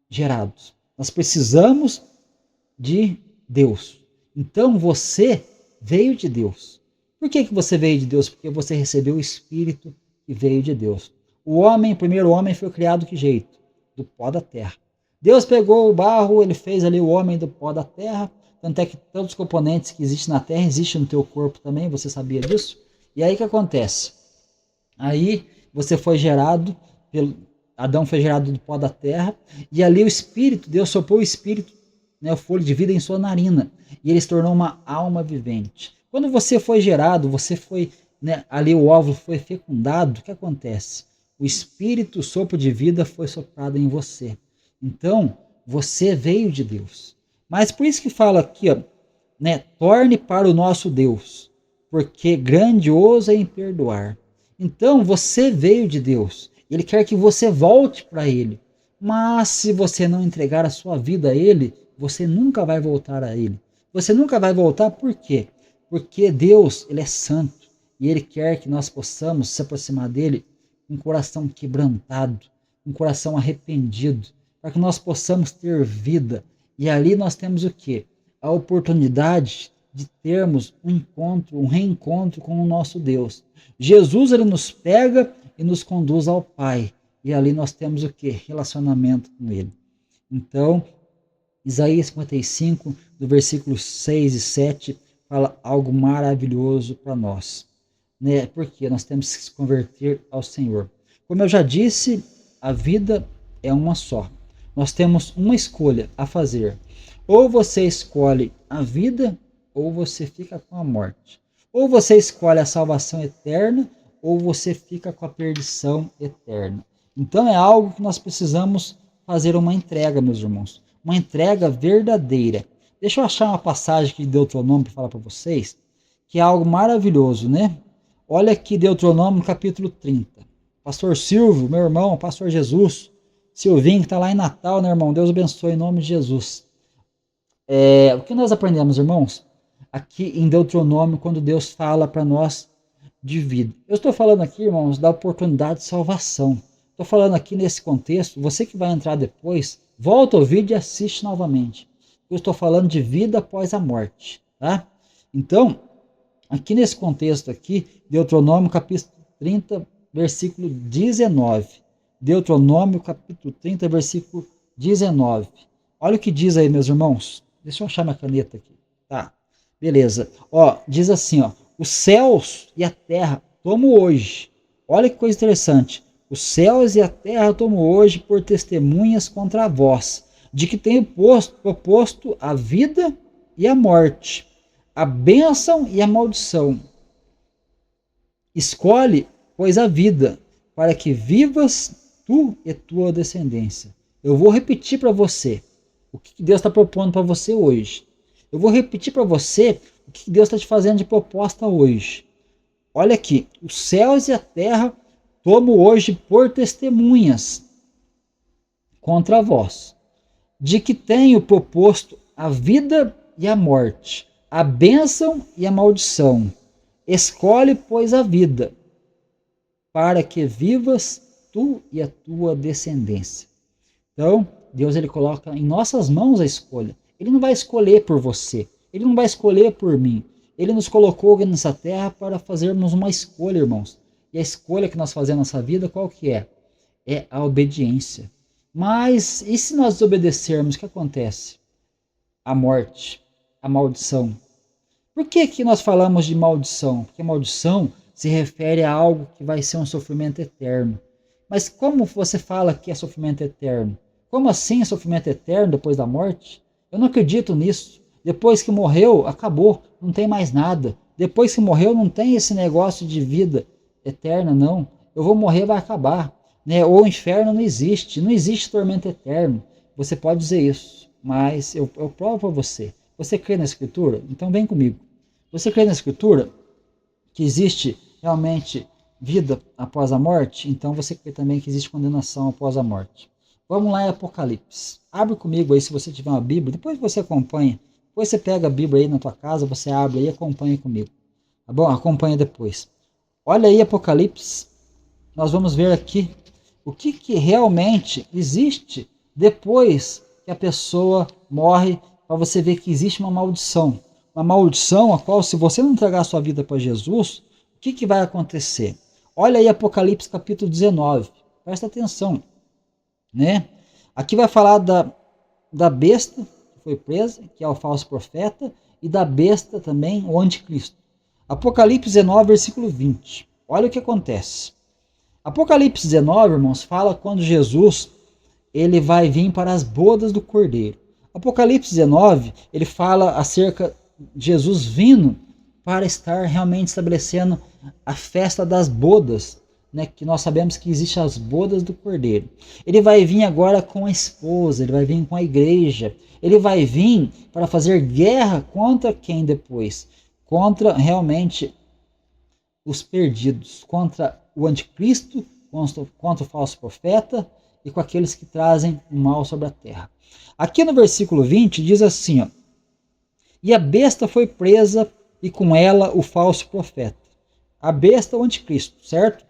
gerados. Nós precisamos de Deus. Então, você veio de Deus. Por que você veio de Deus? Porque você recebeu o Espírito que veio de Deus. O primeiro homem foi criado que jeito? Do pó da terra. Deus pegou o barro, ele fez ali o homem do pó da terra, tanto é que todos os componentes que existem na terra existem no teu corpo também, você sabia disso? E aí o que acontece? Aí você foi gerado, Adão foi gerado do pó da terra, e ali o Espírito, Deus soprou o Espírito, né, o fôlego de vida em sua narina, e ele se tornou uma alma vivente. Quando você foi gerado, ali o óvulo foi fecundado, o que acontece? O Espírito, o sopro de vida foi soprado em você. Então, você veio de Deus. Mas por isso que fala aqui, torne para o nosso Deus, porque grandioso é em perdoar. Então, você veio de Deus. Ele quer que você volte para Ele. Mas se você não entregar a sua vida a Ele, você nunca vai voltar a Ele. Você nunca vai voltar por quê? Porque Deus, Ele é santo. E Ele quer que nós possamos se aproximar dEle com um coração quebrantado, um coração arrependido, para que nós possamos ter vida. E ali nós temos o quê? A oportunidade de termos um reencontro com o nosso Deus. Jesus, ele nos pega e nos conduz ao Pai. E ali nós temos o quê? Relacionamento com Ele. Então, Isaías 55, do versículo 6 e 7, fala algo maravilhoso para nós. Porque nós temos que se converter ao Senhor. Como eu já disse, a vida é uma só. Nós temos uma escolha a fazer. Ou você escolhe a vida, ou você fica com a morte. Ou você escolhe a salvação eterna, ou você fica com a perdição eterna. Então é algo que nós precisamos fazer uma entrega, meus irmãos. Uma entrega verdadeira. Deixa eu achar uma passagem que Deuteronômio para falar para vocês, que é algo maravilhoso, né? Olha aqui Deuteronômio capítulo 30. Pastor Silvio, meu irmão, Pastor Jesus, Silvinho, que está lá em Natal, né, irmão? Deus abençoe em nome de Jesus. O que nós aprendemos, irmãos? Aqui em Deuteronômio, quando Deus fala para nós de vida. Eu estou falando aqui, irmãos, da oportunidade de salvação. Estou falando aqui nesse contexto, você que vai entrar depois, volta ao vídeo e assiste novamente. Eu estou falando de vida após a morte, tá? Então, aqui nesse contexto aqui, Deuteronômio capítulo 30, versículo 19. Deuteronômio capítulo 30, versículo 19. Olha o que diz aí, meus irmãos. Deixa eu achar minha caneta aqui. Tá, beleza. Diz assim, os céus e a terra tomo hoje. Olha que coisa interessante. Os céus e a terra tomo hoje por testemunhas contra vós, de que tenho proposto a vida e a morte, a bênção e a maldição. Escolhe, pois, a vida, para que vivas tu e tua descendência. Eu vou repetir para você o que Deus está propondo para você hoje. Eu vou repetir para você o que Deus está te fazendo de proposta hoje. Olha aqui, os céus e a terra tomo hoje por testemunhas contra vós, de que tenho proposto a vida e a morte, a bênção e a maldição. Escolhe, pois, a vida, para que vivas tu e a tua descendência. Então, Deus ele coloca em nossas mãos a escolha. Ele não vai escolher por você, ele não vai escolher por mim. Ele nos colocou nessa terra para fazermos uma escolha, irmãos. E a escolha que nós fazemos nessa vida, qual que é? É a obediência. Mas, e se nós desobedecermos, o que acontece? A morte, a maldição. Por que nós falamos de maldição? Porque maldição se refere a algo que vai ser um sofrimento eterno. Mas como você fala que é sofrimento eterno? Como assim é sofrimento eterno depois da morte? Eu não acredito nisso. Depois que morreu, acabou, não tem mais nada. Depois que morreu, não tem esse negócio de vida eterna, não. Eu vou morrer, vai acabar. Né? Ou o inferno não existe. Não existe tormento eterno. Você pode dizer isso, mas eu provo para você. Você crê na Escritura? Então vem comigo. Você crê na Escritura que existe realmente vida após a morte? Então você crê também que existe condenação após a morte. Vamos lá em Apocalipse. Abre comigo aí se você tiver uma Bíblia. Depois você acompanha. Depois você pega a Bíblia aí na tua casa, você abre aí e acompanha comigo. Tá bom? Acompanha depois. Olha aí Apocalipse. Nós vamos ver aqui o que realmente existe depois que a pessoa morre, para você ver que existe uma maldição. Uma maldição a qual, se você não entregar a sua vida para Jesus, o que vai acontecer? Olha aí Apocalipse capítulo 19. Presta atenção. Né? Aqui vai falar da besta que foi presa, que é o falso profeta, e da besta também, o anticristo. Apocalipse 19, versículo 20. Olha o que acontece. Apocalipse 19, irmãos, fala quando Jesus ele vai vir para as bodas do Cordeiro. Apocalipse 19, ele fala acerca de Jesus vindo para estar realmente estabelecendo a festa das bodas, né, que nós sabemos que existem as bodas do Cordeiro. Ele vai vir agora com a esposa, ele vai vir com a igreja, ele vai vir para fazer guerra contra quem depois? Contra realmente os perdidos, contra o anticristo, contra o falso profeta e com aqueles que trazem o mal sobre a terra. Aqui no versículo 20 diz assim, ó, e a besta foi presa e com ela o falso profeta. A besta é o anticristo, certo?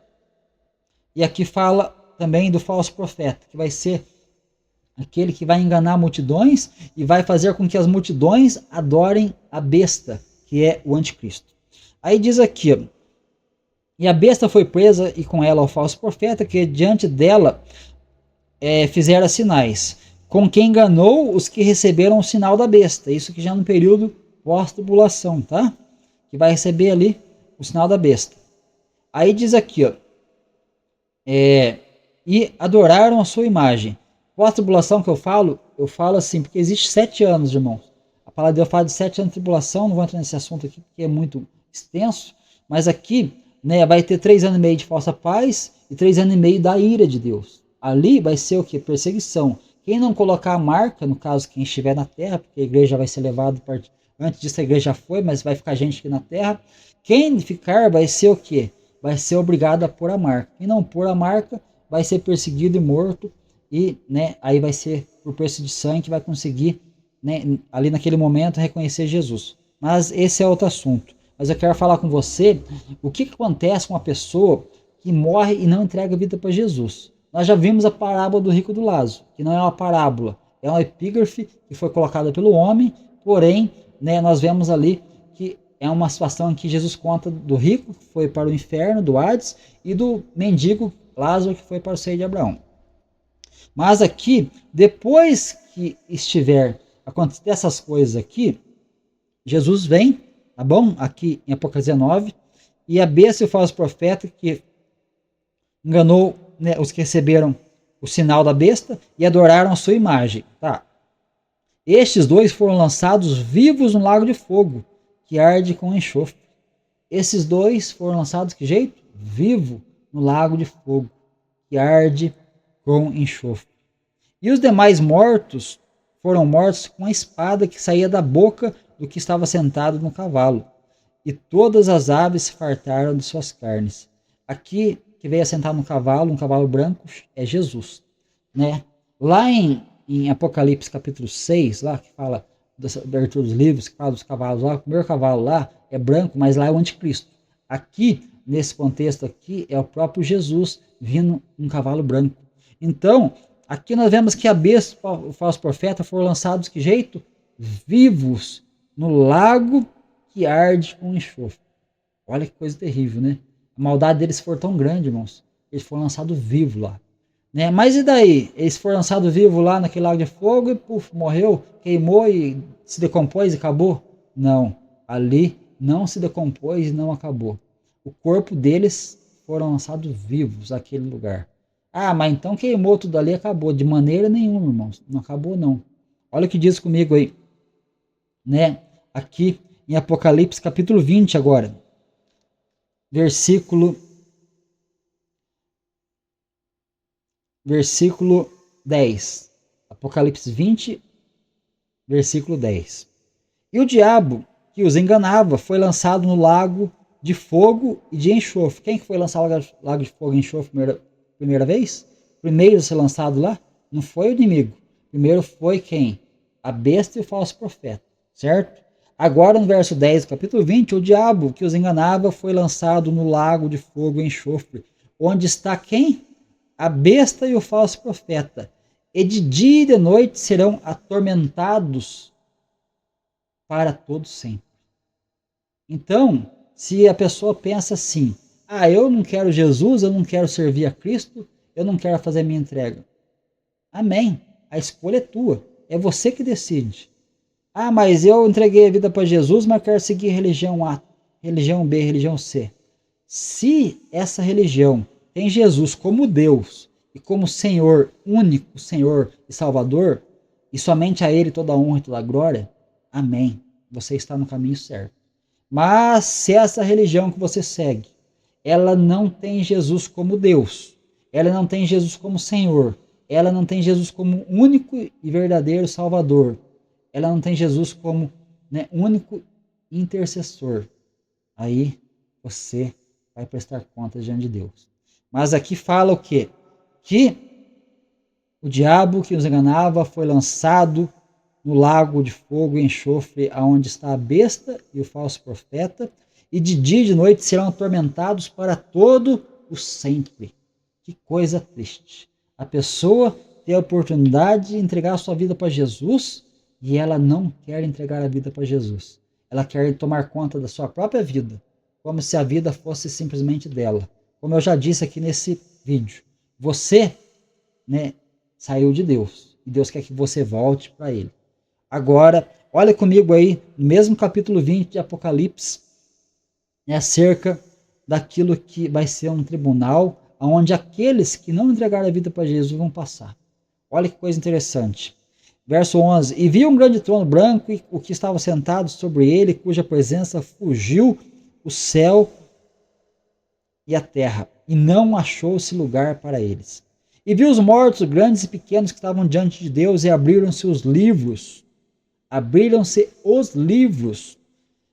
E aqui fala também do falso profeta, que vai ser aquele que vai enganar multidões e vai fazer com que as multidões adorem a besta, que é o anticristo. Aí diz aqui, ó, e a besta foi presa e com ela o falso profeta, que diante dela fizeram sinais, com quem enganou os que receberam o sinal da besta. Isso que já no período pós-tribulação, tá? Que vai receber ali o sinal da besta. Aí diz aqui, ó, e adoraram a sua imagem. Pós-tribulação que eu falo assim, porque existe 7 anos, irmãos. A palavra de Deus fala de 7 anos de tribulação, não vou entrar nesse assunto aqui, porque é muito extenso, mas aqui, né, vai ter 3 anos e meio de falsa paz e 3 anos e meio da ira de Deus. Ali vai ser o que? Perseguição. Quem não colocar a marca, no caso, quem estiver na terra, porque a igreja vai ser levada, antes disso a igreja foi, mas vai ficar gente aqui na terra. Quem ficar vai ser o que? Vai ser obrigado a pôr a marca. Quem não pôr a marca vai ser perseguido e morto, e né, aí vai ser por preço de sangue que vai conseguir, né, ali naquele momento reconhecer Jesus. Mas esse é outro assunto. Mas eu quero falar com você o que acontece com uma pessoa que morre e não entrega a vida para Jesus. Nós já vimos a parábola do rico do Lázaro, que não é uma parábola, é uma epígrafe que foi colocada pelo homem, porém, né, nós vemos ali que é uma situação em que Jesus conta do rico, que foi para o inferno, do Hades, e do mendigo Lázaro, que foi para o seio de Abraão. Mas aqui, depois que estiver acontecendo essas coisas aqui, Jesus vem, tá bom? Aqui em Apocalipse 19, e a besta e o falso profeta que enganou, né, os que receberam o sinal da besta e adoraram a sua imagem. Tá? Estes dois foram lançados vivos no lago de fogo, que arde com enxofre. Esses dois foram lançados que jeito? Vivo no lago de fogo, que arde com enxofre. E os demais mortos foram mortos com a espada que saía da boca do que estava sentado no cavalo. E todas as aves se fartaram de suas carnes. Aqui, que veio assentar no cavalo, um cavalo branco, é Jesus. Né? Lá em Apocalipse capítulo 6, lá que fala da abertura dos livros, que fala dos cavalos lá, o primeiro cavalo lá é branco, mas lá é o anticristo. Aqui, nesse contexto aqui, é o próprio Jesus vindo um cavalo branco. Então, aqui nós vemos que a besta e o falso profeta foram lançados que jeito? Vivos no lago que arde com enxofre. Olha que coisa terrível, né? A maldade deles foi tão grande, irmãos. Eles foram lançados vivos lá. Né? Mas e daí? Eles foram lançados vivos lá naquele lago de fogo e puf, morreu, queimou e se decompôs e acabou? Não. Ali não se decompôs e não acabou. O corpo deles foram lançados vivos naquele lugar. Ah, mas então queimou tudo ali e acabou. De maneira nenhuma, irmãos. Não acabou, não. Olha o que diz comigo aí. né? Aqui em Apocalipse capítulo 20 agora, versículo 10. Apocalipse 20, versículo 10. E o diabo que os enganava foi lançado no lago de fogo e de enxofre. Quem que foi lançado no lago de fogo e enxofre primeira vez? Primeiro a ser lançado lá? Não foi o inimigo. Primeiro foi quem? A besta e o falso profeta, certo? Agora no verso 10 do capítulo 20, o diabo que os enganava foi lançado no lago de fogo e enxofre, onde está quem? A besta e o falso profeta. E de dia e de noite serão atormentados para todo sempre. Então, se a pessoa pensa assim, eu não quero Jesus, eu não quero servir a Cristo, eu não quero fazer minha entrega. Amém. A escolha é tua. É você que decide. Mas eu entreguei a vida para Jesus, mas quero seguir religião A, religião B, religião C. Se essa religião tem Jesus como Deus e como Senhor, único Senhor e Salvador, e somente a Ele toda a honra e toda a glória, amém. Você está no caminho certo. Mas se essa religião que você segue, ela não tem Jesus como Deus, ela não tem Jesus como Senhor, ela não tem Jesus como único e verdadeiro Salvador, ela não tem Jesus como, né, único intercessor, aí você vai prestar contas diante de Deus. Mas aqui fala o quê? Que o diabo que os enganava foi lançado no lago de fogo e enxofre, aonde está a besta e o falso profeta, e de dia e de noite serão atormentados para todo o sempre. Que coisa triste. A pessoa tem a oportunidade de entregar a sua vida para Jesus e ela não quer entregar a vida para Jesus. Ela quer tomar conta da sua própria vida, como se a vida fosse simplesmente dela. Como eu já disse aqui nesse vídeo, você, né, saiu de Deus e Deus quer que você volte para Ele. Agora, olha comigo aí, no mesmo capítulo 20 de Apocalipse, acerca daquilo que vai ser um tribunal, onde aqueles que não entregaram a vida para Jesus vão passar. Olha que coisa interessante. Verso 11. E viu um grande trono branco e o que estava sentado sobre ele, cuja presença fugiu o céu e a terra, e não achou-se lugar para eles. E viu os mortos, grandes e pequenos, que estavam diante de Deus, e abriram-se os livros. Abriram-se os livros,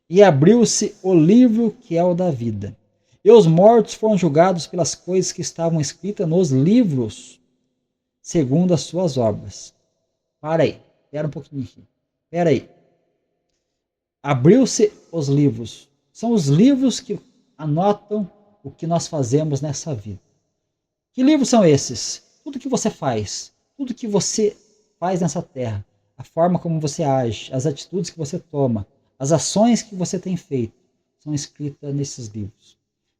e abriu-se o livro que é o da vida. E os mortos foram julgados pelas coisas que estavam escritas nos livros, segundo as suas obras. Para aí, espera um pouquinho aqui. Espera aí. Abriu-se os livros. São os livros que anotam o que nós fazemos nessa vida. Que livros são esses? Tudo que você faz, tudo que você faz nessa terra, a forma como você age, as atitudes que você toma, as ações que você tem feito, são escritas nesses livros.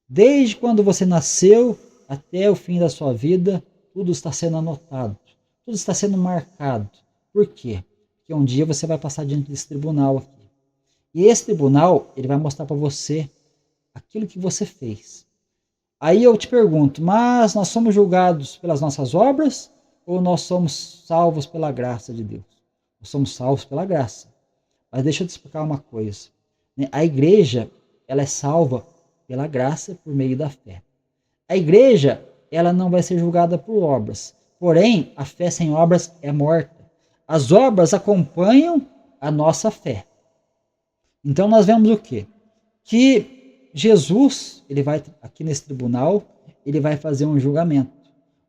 Desde quando você nasceu até o fim da sua vida, tudo está sendo anotado, tudo está sendo marcado. Por quê? Porque um dia você vai passar diante desse tribunal aqui. E esse tribunal, ele vai mostrar para você aquilo que você fez. Aí eu te pergunto, mas nós somos julgados pelas nossas obras ou nós somos salvos pela graça de Deus? Nós somos salvos pela graça. Mas deixa eu te explicar uma coisa. A igreja, ela é salva pela graça por meio da fé. A igreja, ela não vai ser julgada por obras. Porém, a fé sem obras é morta. As obras acompanham a nossa fé. Então nós vemos o quê? Que Jesus, ele vai aqui nesse tribunal, ele vai fazer um julgamento.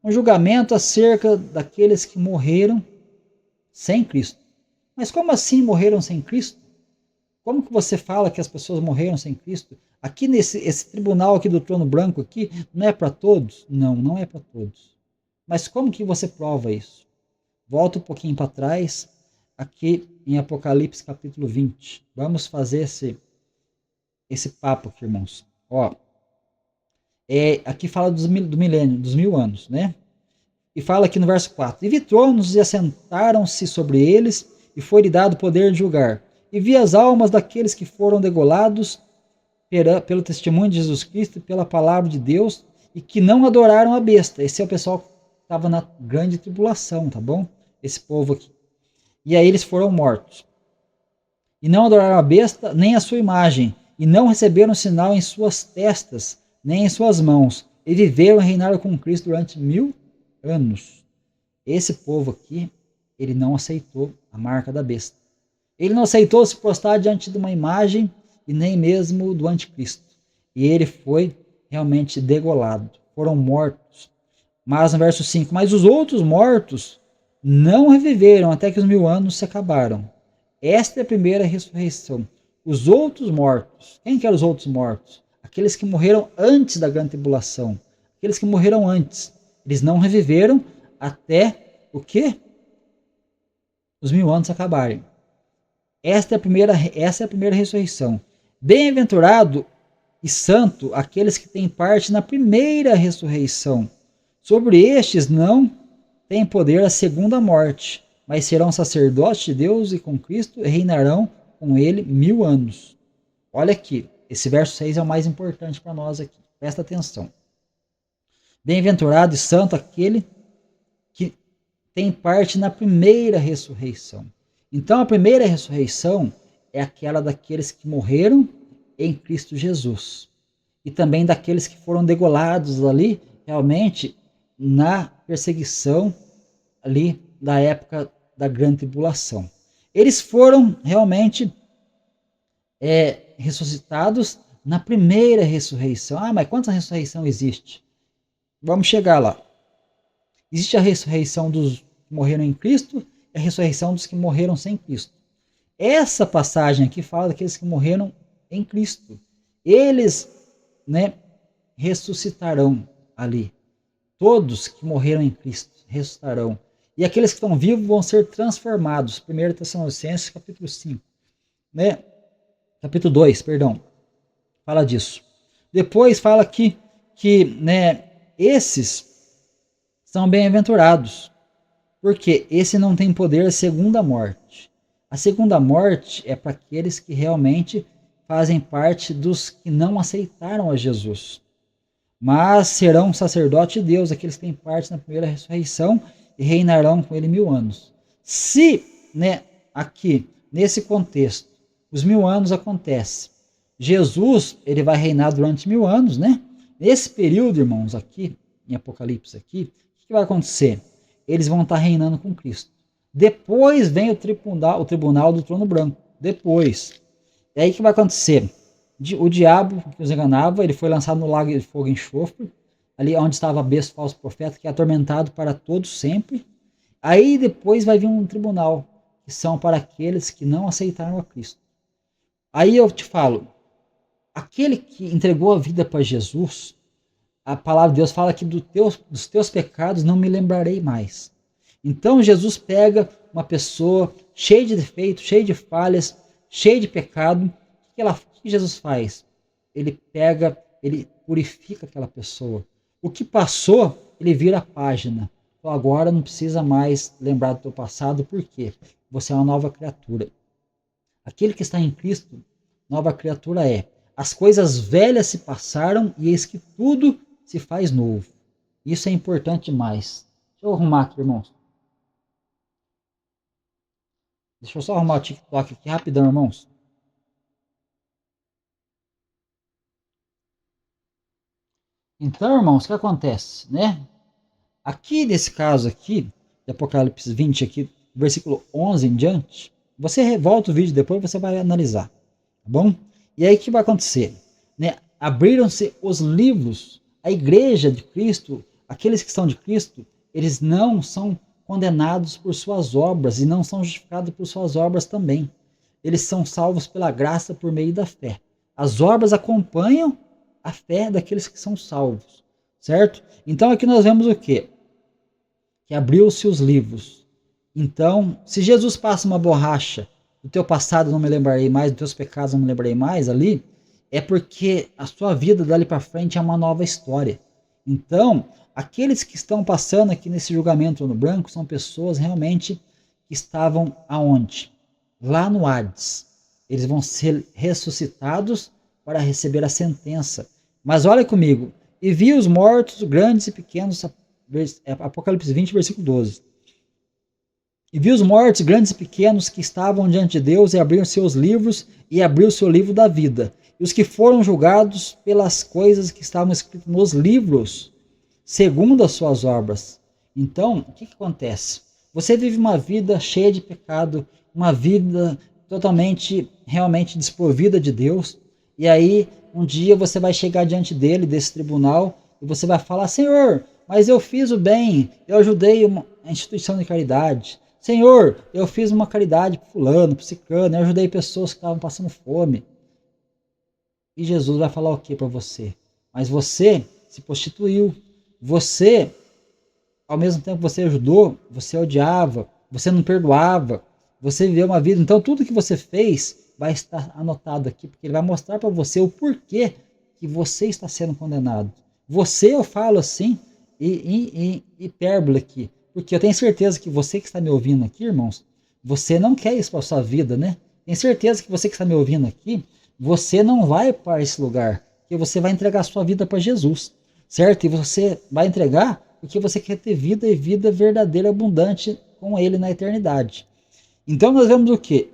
Um julgamento acerca daqueles que morreram sem Cristo. Mas como assim morreram sem Cristo? Como que você fala que as pessoas morreram sem Cristo? Aqui esse tribunal aqui do trono branco aqui, não é para todos? Não, não é para todos. Mas como que você prova isso? Volta um pouquinho para trás, aqui em Apocalipse capítulo 20. Vamos fazer esse papo aqui, irmãos. Aqui fala do milênio, dos 1000 anos, né? E fala aqui no verso 4. E vi tronos e assentaram-se sobre eles, e foi-lhe dado poder de julgar. E vi as almas daqueles que foram degolados pelo testemunho de Jesus Cristo e pela palavra de Deus, e que não adoraram a besta. Esse é o pessoal que estava na grande tribulação, tá bom? Esse povo aqui. E aí eles foram mortos. e não adoraram a besta, nem a sua imagem, e não receberam sinal em suas testas, nem em suas mãos, e viveram e reinaram com Cristo durante 1000 anos. Esse povo aqui, ele não aceitou a marca da besta. Ele não aceitou se prostrar diante de uma imagem e nem mesmo do anticristo. E ele foi realmente degolado. Foram mortos. Mas no verso 5, mas os outros mortos não reviveram até que os 1000 anos se acabaram. Esta é a primeira ressurreição. Os outros mortos. Quem que eram os outros mortos? Aqueles que morreram antes da grande tribulação. Aqueles que morreram antes. Eles não reviveram até o quê? Os 1000 anos se acabarem. Essa é a primeira ressurreição. Bem-aventurado e santo aqueles que têm parte na primeira ressurreição. Sobre estes não tem poder a segunda morte, mas serão sacerdotes de Deus e com Cristo e reinarão com ele 1000 anos. Olha aqui, esse verso 6 é o mais importante para nós aqui. Presta atenção. Bem-aventurado e santo aquele que tem parte na primeira ressurreição. Então a primeira ressurreição é aquela daqueles que morreram em Cristo Jesus. E também daqueles que foram degolados ali, realmente, na perseguição ali da época da grande tribulação. Eles foram realmente ressuscitados na primeira ressurreição. Ah, mas quantas ressurreição existe? Vamos chegar lá. Existe a ressurreição dos que morreram em Cristo e a ressurreição dos que morreram sem Cristo. Essa passagem aqui fala daqueles que morreram em Cristo. Eles, ressuscitarão ali. Todos que morreram em Cristo ressuscitarão. E aqueles que estão vivos vão ser transformados. 1 Tessalonicenses, capítulo 5. Capítulo 2, perdão. Fala disso. Depois fala que esses são bem-aventurados. Porque esse não tem poder a segunda morte. A segunda morte é para aqueles que realmente fazem parte dos que não aceitaram a Jesus. Mas serão sacerdotes de Deus, aqueles que têm parte na primeira ressurreição e reinarão com ele 1000 anos. Se, aqui, nesse contexto, os 1000 anos acontecem, Jesus, ele vai reinar durante 1000 anos, Nesse período, irmãos, aqui, em Apocalipse aqui, o que vai acontecer? Eles vão estar reinando com Cristo. Depois vem o tribunal do trono branco. Depois. É aí que vai acontecer. O diabo que os enganava, ele foi lançado no lago de fogo e enxofre, ali onde estava a besta falso profeta, que é atormentado para todos sempre. Aí depois vai vir um tribunal, que são para aqueles que não aceitaram a Cristo. Aí eu te falo, aquele que entregou a vida para Jesus, a palavra de Deus fala que dos teus pecados não me lembrarei mais. Então Jesus pega uma pessoa cheia de defeitos, cheia de falhas, cheia de pecado. O que Jesus faz? Ele purifica aquela pessoa. O que passou, ele vira a página. Então agora não precisa mais lembrar do teu passado, por quê? Você é uma nova criatura. Aquele que está em Cristo, nova criatura é. As coisas velhas se passaram e eis que tudo se faz novo. Isso é importante demais. Deixa eu arrumar aqui, irmãos. Deixa eu só arrumar o TikTok aqui rapidão, irmãos. Então, irmãos, o que acontece, Aqui, nesse caso aqui, de Apocalipse 20, aqui, versículo 11 em diante, você volta o vídeo depois, você vai analisar, tá bom? E aí, o que vai acontecer? Abriram-se os livros, a igreja de Cristo, aqueles que são de Cristo, eles não são condenados por suas obras e não são justificados por suas obras também. Eles são salvos pela graça por meio da fé. As obras acompanham a fé daqueles que são salvos, certo? Então aqui nós vemos o quê? Que abriu-se os livros. Então, se Jesus passa uma borracha, do teu passado não me lembrarei mais, dos teus pecados não me lembrarei mais ali, é porque a sua vida dali para frente é uma nova história. Então, aqueles que estão passando aqui nesse julgamento no branco são pessoas realmente que estavam aonde? Lá no Hades. Eles vão ser ressuscitados para receber a sentença. Mas olha comigo. E vi os mortos, grandes e pequenos, Apocalipse 20, versículo 12. E vi os mortos, grandes e pequenos, que estavam diante de Deus, e abriram seus livros, e abriu o seu livro da vida. E os que foram julgados pelas coisas que estavam escritas nos livros, segundo as suas obras. Então, o que acontece? Você vive uma vida cheia de pecado, uma vida totalmente, realmente desprovida de Deus, e aí um dia você vai chegar diante dele, desse tribunal, e você vai falar: Senhor, mas eu fiz o bem, eu ajudei uma instituição de caridade. Senhor, eu fiz uma caridade para fulano, para ciclano, eu ajudei pessoas que estavam passando fome. E Jesus vai falar o que para você? Mas você se prostituiu, você, ao mesmo tempo que você ajudou, você odiava, você não perdoava, você viveu uma vida. Então tudo que você fez vai estar anotado aqui, porque ele vai mostrar para você o porquê que você está sendo condenado. Você, eu falo assim, hipérbole aqui, porque eu tenho certeza que você que está me ouvindo aqui, irmãos, você não quer isso para a sua vida, né? Tenho certeza que você que está me ouvindo aqui, você não vai para esse lugar, porque você vai entregar a sua vida para Jesus, certo? E você vai entregar porque você quer ter vida e vida verdadeira, abundante com Ele na eternidade. Então nós vemos o quê?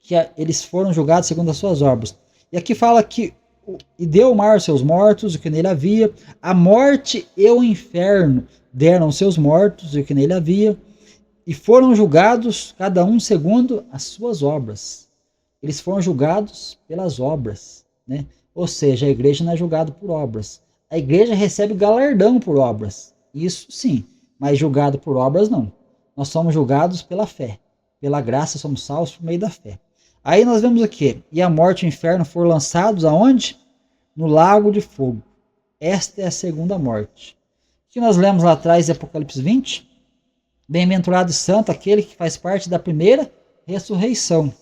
Que eles foram julgados segundo as suas obras. E aqui fala que e deu o mar seus mortos, o que nele havia, a morte e o inferno deram seus mortos, o que nele havia, e foram julgados cada um segundo as suas obras. Eles foram julgados pelas obras, né? Ou seja, a igreja não é julgada por obras. A igreja recebe galardão por obras, isso sim, mas julgado por obras não. Nós somos julgados pela fé, pela graça somos salvos por meio da fé. Aí nós vemos o quê? E a morte e o inferno foram lançados aonde? No lago de fogo. Esta é a segunda morte. O que nós lemos lá atrás em Apocalipse 20? Bem-aventurado e santo aquele que faz parte da primeira ressurreição,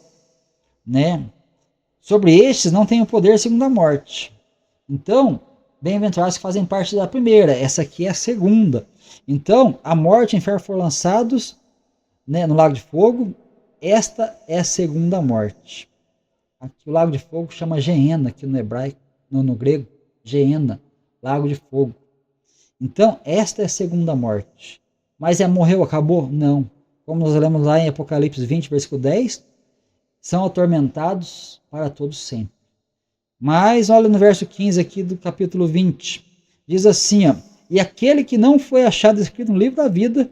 né? Sobre estes não tem o poder segundo a morte. Então, bem-aventurados que fazem parte da primeira. Essa aqui é a segunda. Então, a morte e o inferno foram lançados, né, no lago de fogo. Esta é a segunda morte. Aqui o lago de fogo chama Geena, aqui no hebraico, no grego, Geena, lago de fogo. Então, esta é a segunda morte. Mas morreu, acabou? Não. Como nós lemos lá em Apocalipse 20, versículo 10, são atormentados para todos sempre. Mas olha no verso 15 aqui do capítulo 20. Diz assim, ó, e aquele que não foi achado escrito no livro da vida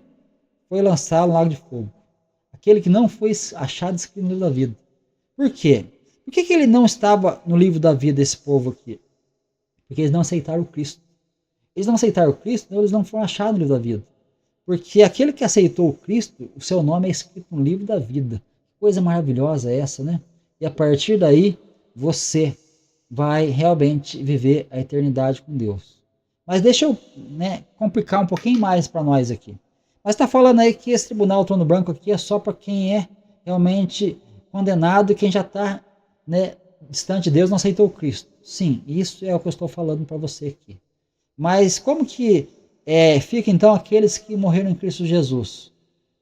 foi lançado no lago de fogo. Aquele que não foi achado escrito no livro da vida. Por quê? Por que ele não estava no livro da vida, esse povo aqui? Porque eles não aceitaram o Cristo. Eles não aceitaram o Cristo, então eles não foram achados no livro da vida. Porque aquele que aceitou o Cristo, o seu nome é escrito no livro da vida. Coisa maravilhosa essa, né? E a partir daí, você vai realmente viver a eternidade com Deus. Mas deixa eu, complicar um pouquinho mais para nós aqui. Mas está falando aí que esse tribunal do trono branco aqui é só para quem é realmente condenado e quem já está, distante de Deus, não aceitou o Cristo. Sim, isso é o que eu estou falando para você aqui. Mas como que fica então aqueles que morreram em Cristo Jesus?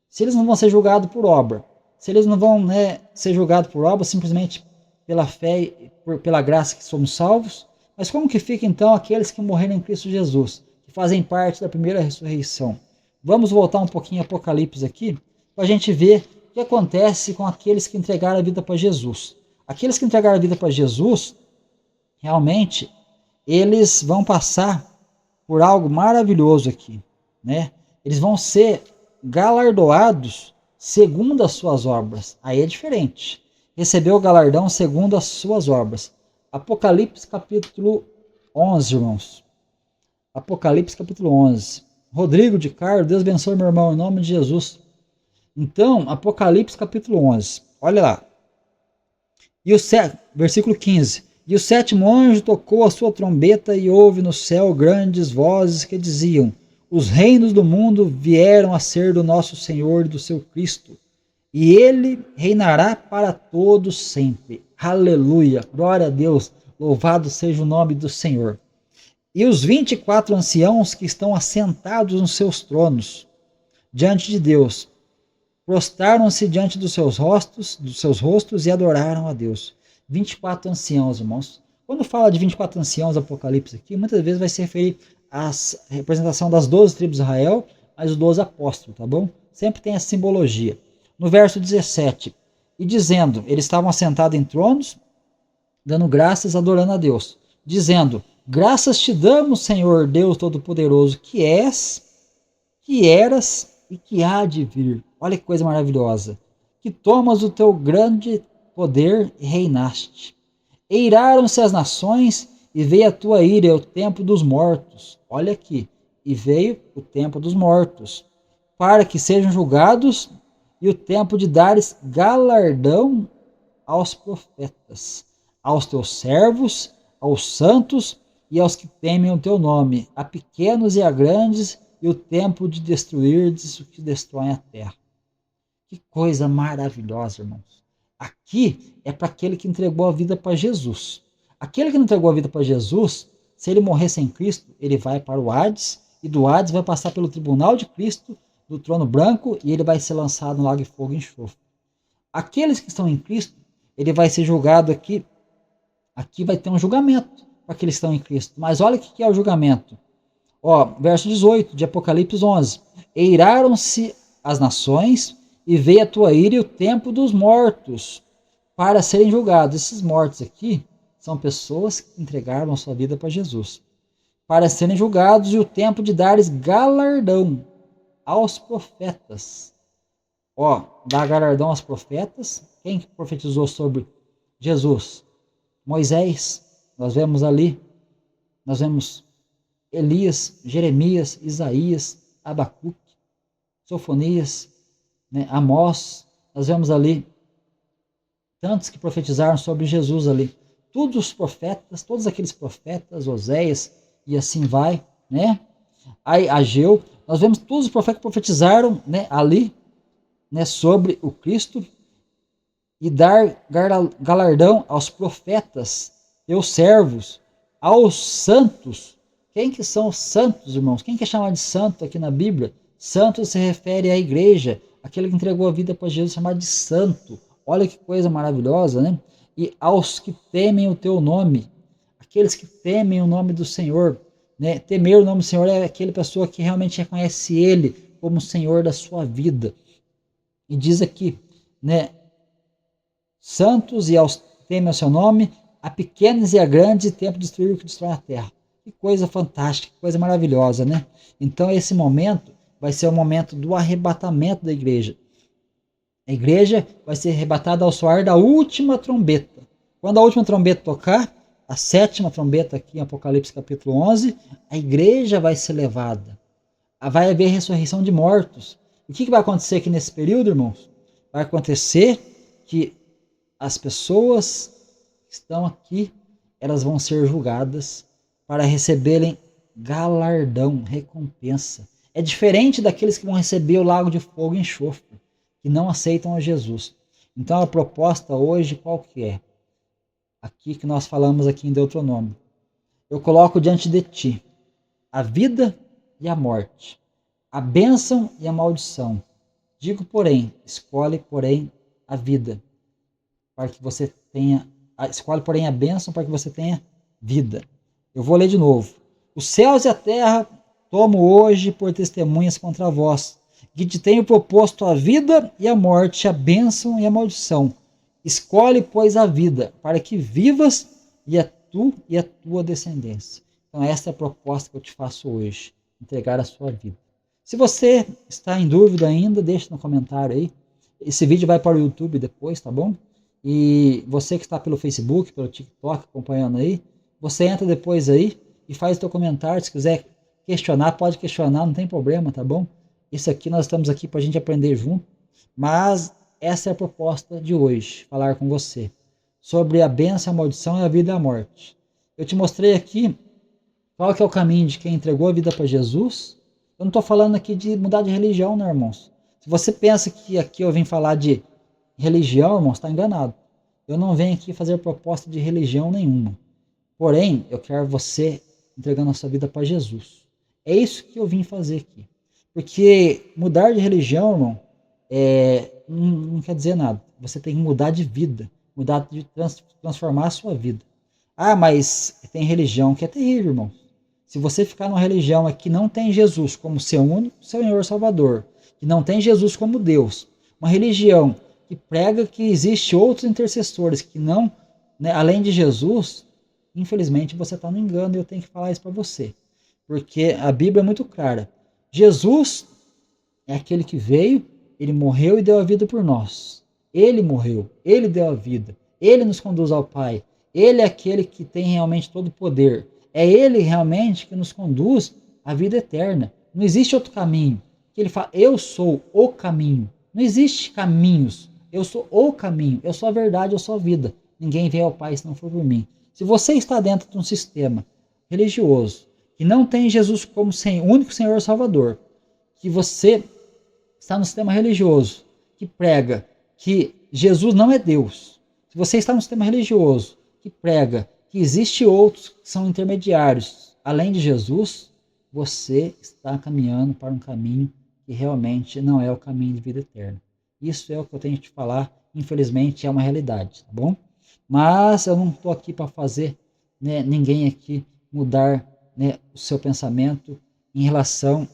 Se eles não vão ser julgados por obra, se eles não vão ser julgados por obra simplesmente pela fé e pela graça que somos salvos, mas como que fica então aqueles que morreram em Cristo Jesus, que fazem parte da primeira ressurreição? Vamos voltar um pouquinho a Apocalipse aqui, para a gente ver o que acontece com aqueles que entregaram a vida para Jesus. Aqueles que entregaram a vida para Jesus, realmente, eles vão passar por algo maravilhoso aqui, né? Eles vão ser galardoados segundo as suas obras. Aí é diferente. Recebeu o galardão segundo as suas obras. Apocalipse capítulo 11, irmãos. Apocalipse capítulo 11. Rodrigo de Carlos, Deus abençoe meu irmão, em nome de Jesus. Então, Apocalipse capítulo 11. Olha lá. Versículo 15. E o sétimo anjo tocou a sua trombeta e houve no céu grandes vozes que diziam: os reinos do mundo vieram a ser do nosso Senhor e do seu Cristo, e ele reinará para todos sempre. Aleluia, glória a Deus, louvado seja o nome do Senhor. E os 24 anciãos que estão assentados nos seus tronos, diante de Deus, prostaram-se diante dos seus rostos e adoraram a Deus. 24 anciãos, irmãos. Quando fala de 24 anciãos, Apocalipse aqui, muitas vezes vai se referir à representação das 12 tribos de Israel, mas os 12 apóstolos, tá bom? Sempre tem essa simbologia. No verso 17, e dizendo, eles estavam assentados em tronos, dando graças, adorando a Deus, dizendo, graças te damos, Senhor Deus Todo-Poderoso, que és, que eras e que há de vir. Olha que coisa maravilhosa. Que tomas o teu grande poder e reinaste. Eiraram-se as nações e veio a tua ira, é o tempo dos mortos. Olha aqui. E veio o tempo dos mortos, para que sejam julgados, e o tempo de dares galardão aos profetas, aos teus servos, aos santos e aos que temem o teu nome, a pequenos e a grandes, e o tempo de destruir os que destroem a terra. Que coisa maravilhosa, irmãos. Aqui é para aquele que entregou a vida para Jesus. Aquele que não entregou a vida para Jesus, se ele morrer sem Cristo, ele vai para o Hades, e do Hades vai passar pelo tribunal de Cristo, do trono branco, e ele vai ser lançado no lago de fogo e enxofre. Aqueles que estão em Cristo, ele vai ser julgado aqui. Aqui vai ter um julgamento para aqueles que estão em Cristo. Mas olha o que é o julgamento. Ó, verso 18 de Apocalipse 11. Eiraram-se as nações e veio a tua ira e o tempo dos mortos para serem julgados. Esses mortos aqui são pessoas que entregaram a sua vida para Jesus. Para serem julgados e o tempo de dares galardão aos profetas. Ó, dá galardão aos profetas. Quem profetizou sobre Jesus? Moisés. Nós vemos ali, nós vemos Elias, Jeremias, Isaías, Abacuque, Sofonias, né, Amós. Nós vemos ali tantos que profetizaram sobre Jesus ali. Todos os profetas, todos aqueles profetas, Oséias e assim vai, né? Aí Ageu, nós vemos todos os profetas que profetizaram, né, ali, né, sobre o Cristo, e dar galardão aos profetas, teus servos, aos santos. Quem que são os santos, irmãos? Quem que é chamado de santo aqui na Bíblia? Santo se refere à igreja, aquele que entregou a vida para Jesus, chamado de santo. Olha que coisa maravilhosa, né? E aos que temem o teu nome, aqueles que temem o nome do Senhor, né? Temer o nome do Senhor é aquela pessoa que realmente reconhece Ele como o Senhor da sua vida. E diz aqui, né? Santos e aos que temem o seu nome, a pequenos e a grandes, e tempo de destruir o que destrói a terra. Que coisa fantástica, que coisa maravilhosa, né? Então esse momento vai ser o momento do arrebatamento da igreja. A igreja vai ser arrebatada ao soar da última trombeta. Quando a última trombeta tocar, a sétima trombeta aqui em Apocalipse capítulo 11, a igreja vai ser levada. Vai haver ressurreição de mortos. O que vai acontecer aqui nesse período, irmãos? Vai acontecer que as pessoas que estão aqui, elas vão ser julgadas para receberem galardão, recompensa. É diferente daqueles que vão receber o lago de fogo e enxofre, que não aceitam a Jesus. Então a proposta hoje qual que é? Aqui que nós falamos aqui em Deuteronômio. Eu coloco diante de ti a vida e a morte, a bênção e a maldição. Digo, porém, escolhe, porém, a vida, para que você tenha, escolhe, porém, a bênção para que você tenha vida. Eu vou ler de novo. Os céus e a terra tomo hoje por testemunhas contra vós, que te tenho proposto a vida e a morte, a bênção e a maldição. Escolhe, pois, a vida, para que vivas, e tu e a tua descendência. Então essa é a proposta que eu te faço hoje, entregar a sua vida. Se você está em dúvida ainda, deixa no comentário aí. Esse vídeo vai para o YouTube depois, tá bom? E você que está pelo Facebook, pelo TikTok, acompanhando aí, você entra depois aí e faz o seu comentário. Se quiser questionar, pode questionar, não tem problema, tá bom? Isso aqui, nós estamos aqui para a gente aprender junto. Mas essa é a proposta de hoje, falar com você sobre a bênção, a maldição e a vida e a morte. Eu te mostrei aqui qual que é o caminho de quem entregou a vida para Jesus. Eu não estou falando aqui de mudar de religião, né, irmãos? Se você pensa que aqui eu vim falar de religião, irmãos, está enganado. Eu não venho aqui fazer proposta de religião nenhuma. Porém, eu quero você entregando a sua vida para Jesus. É isso que eu vim fazer aqui. Porque mudar de religião, irmão, não quer dizer nada. Você tem que mudar de vida, mudar de transformar a sua vida. Ah, mas tem religião que é terrível, irmão. Se você ficar numa religião que não tem Jesus como seu único Senhor Salvador, que não tem Jesus como Deus, uma religião que prega que existe outros intercessores que não, né, além de Jesus, infelizmente você está no engano e eu tenho que falar isso para você. Porque a Bíblia é muito clara. Jesus é aquele que veio, ele morreu e deu a vida por nós. Ele morreu, ele deu a vida, ele nos conduz ao Pai. Ele é aquele que tem realmente todo o poder. É ele realmente que nos conduz à vida eterna. Não existe outro caminho. Ele fala, eu sou o caminho. Não existe caminhos. Eu sou o caminho. Eu sou a verdade, eu sou a vida. Ninguém vem ao Pai se não for por mim. Se você está dentro de um sistema religioso que não tem Jesus como único Senhor Salvador, que você está no sistema religioso que prega que Jesus não é Deus, se você está no sistema religioso que prega que existe outros que são intermediários além de Jesus, você está caminhando para um caminho que realmente não é o caminho de vida eterna. Isso é o que eu tenho que te falar, infelizmente é uma realidade, tá bom? Mas eu não estou aqui para fazer, né, ninguém aqui mudar, né, o seu pensamento em relação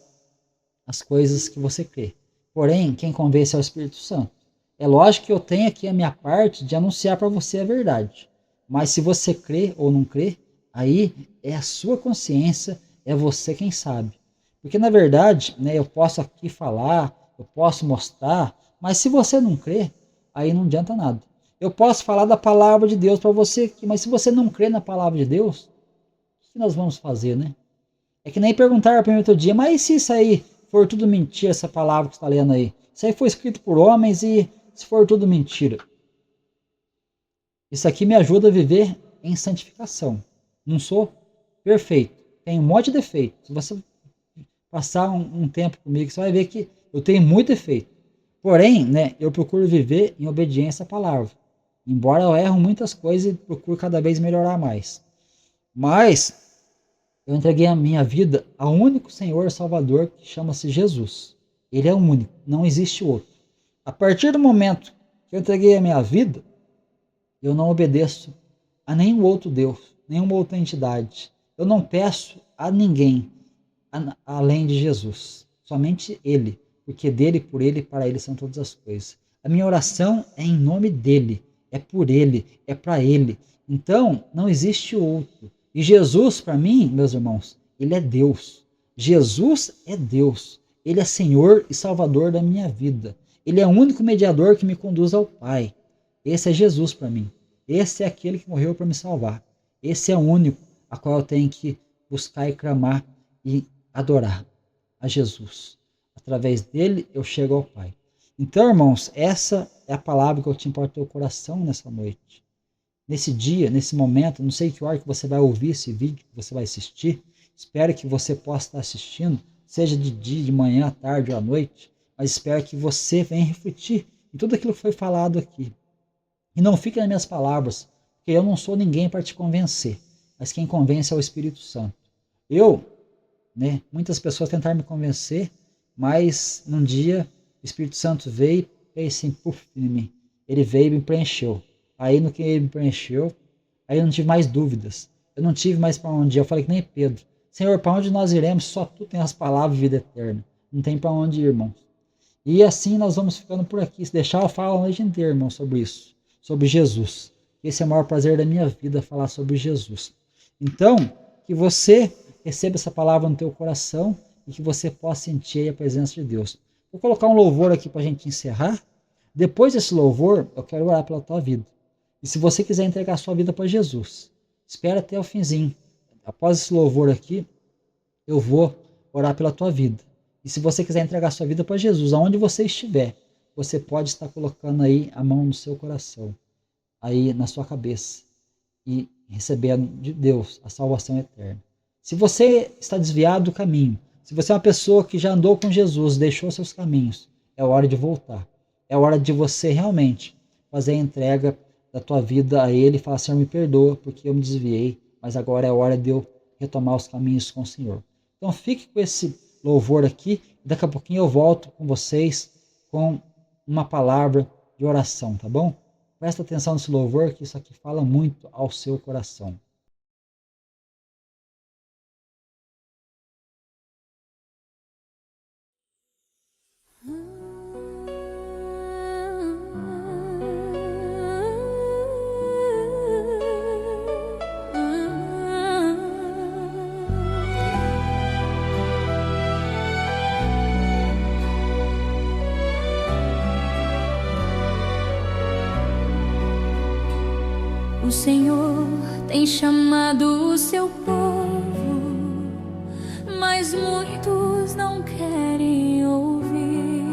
às coisas que você crê. Porém, quem convence é o Espírito Santo. É lógico que eu tenho aqui a minha parte de anunciar para você a verdade. Mas se você crê ou não crê, aí é a sua consciência, é você quem sabe. Porque na verdade, né, eu posso aqui falar, eu posso mostrar, mas se você não crê, aí não adianta nada. Eu posso falar da palavra de Deus para você, mas se você não crê na palavra de Deus, o que nós vamos fazer, né? É que nem perguntar para mim outro dia, mas e se isso aí for tudo mentira, essa palavra que você está lendo aí? Isso aí foi escrito por homens e se for tudo mentira? Isso aqui me ajuda a viver em santificação. Não sou perfeito, tenho um monte de defeito. Se você passar um tempo comigo, você vai ver que eu tenho muito defeito. Porém, né, eu procuro viver em obediência à palavra. Embora eu erro muitas coisas e procuro cada vez melhorar mais. Mas eu entreguei a minha vida ao único Senhor Salvador que chama-se Jesus. Ele é o único, não existe outro. A partir do momento que eu entreguei a minha vida, eu não obedeço a nenhum outro Deus, nenhuma outra entidade. Eu não peço a ninguém além de Jesus. Somente Ele, porque dele, por Ele e para Ele são todas as coisas. A minha oração é em nome dEle, é por Ele, é para Ele. Então, não existe outro. E Jesus, para mim, meus irmãos, Ele é Deus. Jesus é Deus. Ele é Senhor e Salvador da minha vida. Ele é o único mediador que me conduz ao Pai. Esse é Jesus para mim. Esse é aquele que morreu para me salvar. Esse é o único a qual eu tenho que buscar e clamar e adorar a Jesus. Através dele eu chego ao Pai. Então, irmãos, essa é a palavra que eu tinha para o teu coração nessa noite. Nesse dia, nesse momento, não sei que hora que você vai ouvir esse vídeo, que você vai assistir. Espero que você possa estar assistindo, seja de dia, de manhã, à tarde ou à noite. Mas espero que você venha refletir em tudo aquilo que foi falado aqui. E não fique nas minhas palavras, porque eu não sou ninguém para te convencer. Mas quem convence é o Espírito Santo. Muitas pessoas tentaram me convencer, mas num dia o Espírito Santo veio e fez assim, puf, em mim. Ele veio e me preencheu. Aí no que ele me preencheu, aí eu não tive mais dúvidas. Eu não tive mais para onde ir. Eu falei que nem Pedro. Senhor, para onde nós iremos? Só tu tem as palavras de vida eterna. Não tem para onde ir, irmãos. E assim nós vamos ficando por aqui. Se deixar, eu falo a noite inteira, irmão, sobre isso. Sobre Jesus. Esse é o maior prazer da minha vida, falar sobre Jesus. Então, que você receba essa palavra no teu coração e que você possa sentir a presença de Deus. Vou colocar um louvor aqui para a gente encerrar. Depois desse louvor, eu quero orar pela tua vida. E se você quiser entregar a sua vida para Jesus, espera até o finzinho. Após esse louvor aqui, eu vou orar pela tua vida. E se você quiser entregar a sua vida para Jesus, aonde você estiver, você pode estar colocando aí a mão no seu coração, aí na sua cabeça, e recebendo de Deus a salvação eterna. Se você está desviado do caminho, se você é uma pessoa que já andou com Jesus, deixou seus caminhos, é hora de voltar. É hora de você realmente fazer a entrega da tua vida a Ele e falar, Senhor, me perdoa porque eu me desviei, mas agora é hora de eu retomar os caminhos com o Senhor. Então fique com esse louvor aqui, e daqui a pouquinho eu volto com vocês com uma palavra de oração, tá bom? Presta atenção nesse louvor, que isso aqui fala muito ao seu coração. O Senhor tem chamado o seu povo, mas muitos não querem ouvir.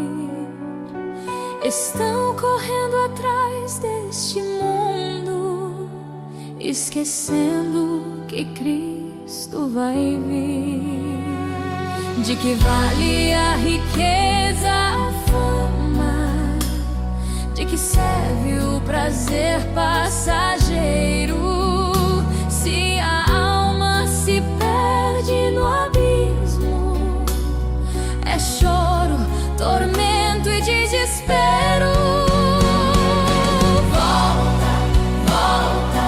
Estão correndo atrás deste mundo, esquecendo que Cristo vai vir. De que vale a riqueza, a fama? De que serve o prazer passageiro, se a alma se perde no abismo? É choro, tormento e desespero. Volta, volta,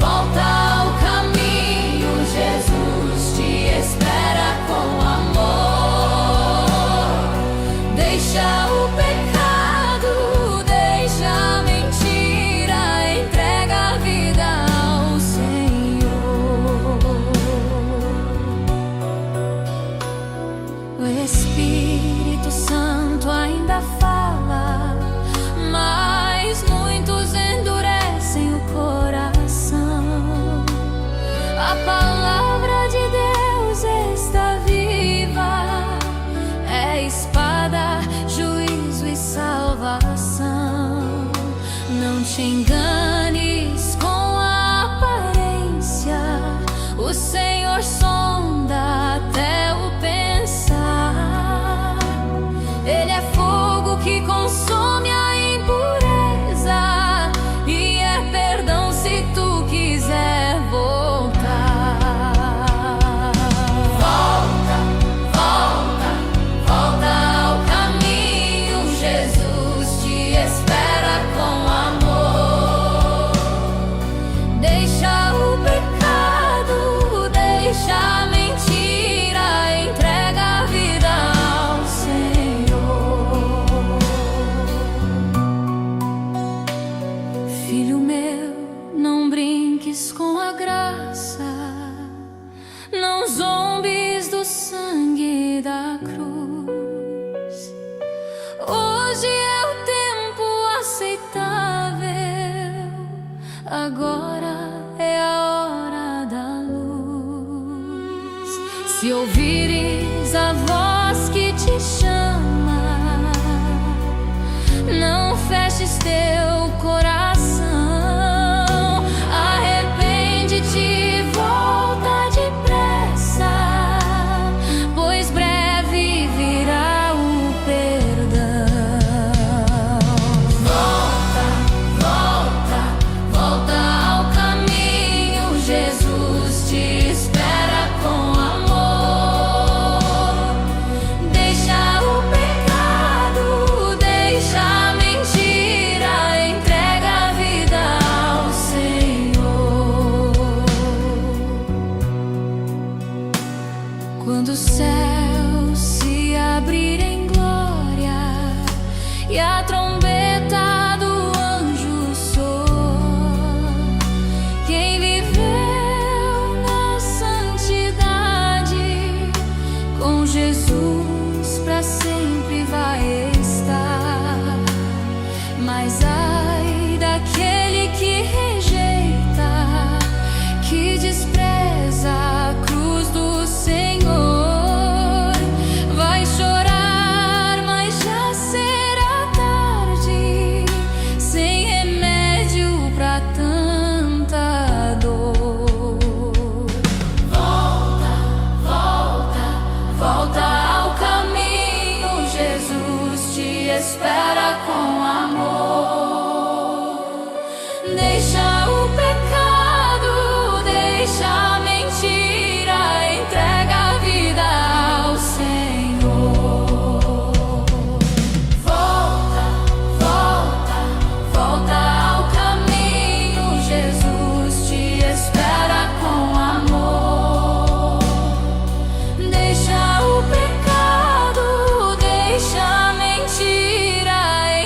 volta ao caminho. Jesus te espera com amor. Deixa o pecado, deixa a mentira, entrega a vida ao Senhor. O Espírito Santo ainda fala, mas muitos endurecem o coração. A palavra de Deus está viva, é espada, juízo e salvação. Não te enganes com a aparência, o Senhor sonda até o pensar. Ele é fogo que consome a impureza, e é perdão se tu quiser voltar. Volta, volta, volta ao caminho. Jesus te espera com amor. Deixa o pecado, deixa a mentira, entrega a vida ao Senhor. Filho meu, não brinques com a graça, não zombes do sangue da cruz. Hoje é o tempo aceitável, agora é a hora da luz. Se ouvires a voz que te chama, não feches teu coração. Arrepende-te e volta depressa, pois breve virá o perdão. Volta, volta, volta ao caminho. Jesus te espera com amor. Deixa o pecado, deixa a mentira, entrega a vida ao Senhor. Quando os céus se abrirem em glória e a trombeta do anjo soar, quem viveu na santidade com Jesus pra sempre vai estar. Mas ai daquele que rejeita, que despreza a cruz do Senhor. Vai chorar, mas já será tarde, sem remédio pra tanta dor. Volta, volta, volta ao caminho. Jesus te espera com amor. Deixa o pecado, deixa a mentira, entrega a vida ao Senhor. Volta, volta, volta ao caminho. Jesus te espera com amor. Deixa o pecado, deixa a mentira,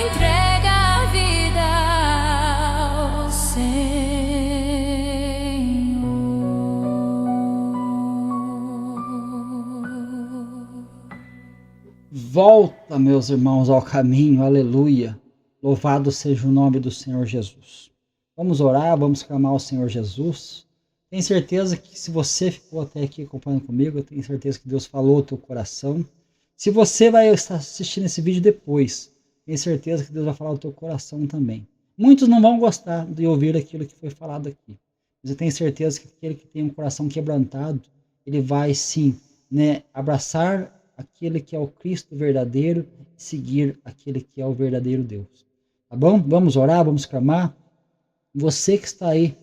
entrega a vida ao Senhor. Volta, meus irmãos, ao caminho, aleluia. Louvado seja o nome do Senhor Jesus. Vamos orar, vamos clamar ao Senhor Jesus. Tenho certeza que se você ficou até aqui acompanhando comigo, eu tenho certeza que Deus falou ao teu coração. Se você vai estar assistindo esse vídeo depois, tenho certeza que Deus vai falar ao teu coração também. Muitos não vão gostar de ouvir aquilo que foi falado aqui, mas eu tenho certeza que aquele que tem um coração quebrantado, ele vai sim, abraçar aquele que é o Cristo verdadeiro e seguir aquele que é o verdadeiro Deus. Tá bom? Vamos orar, vamos clamar. Você que está aí,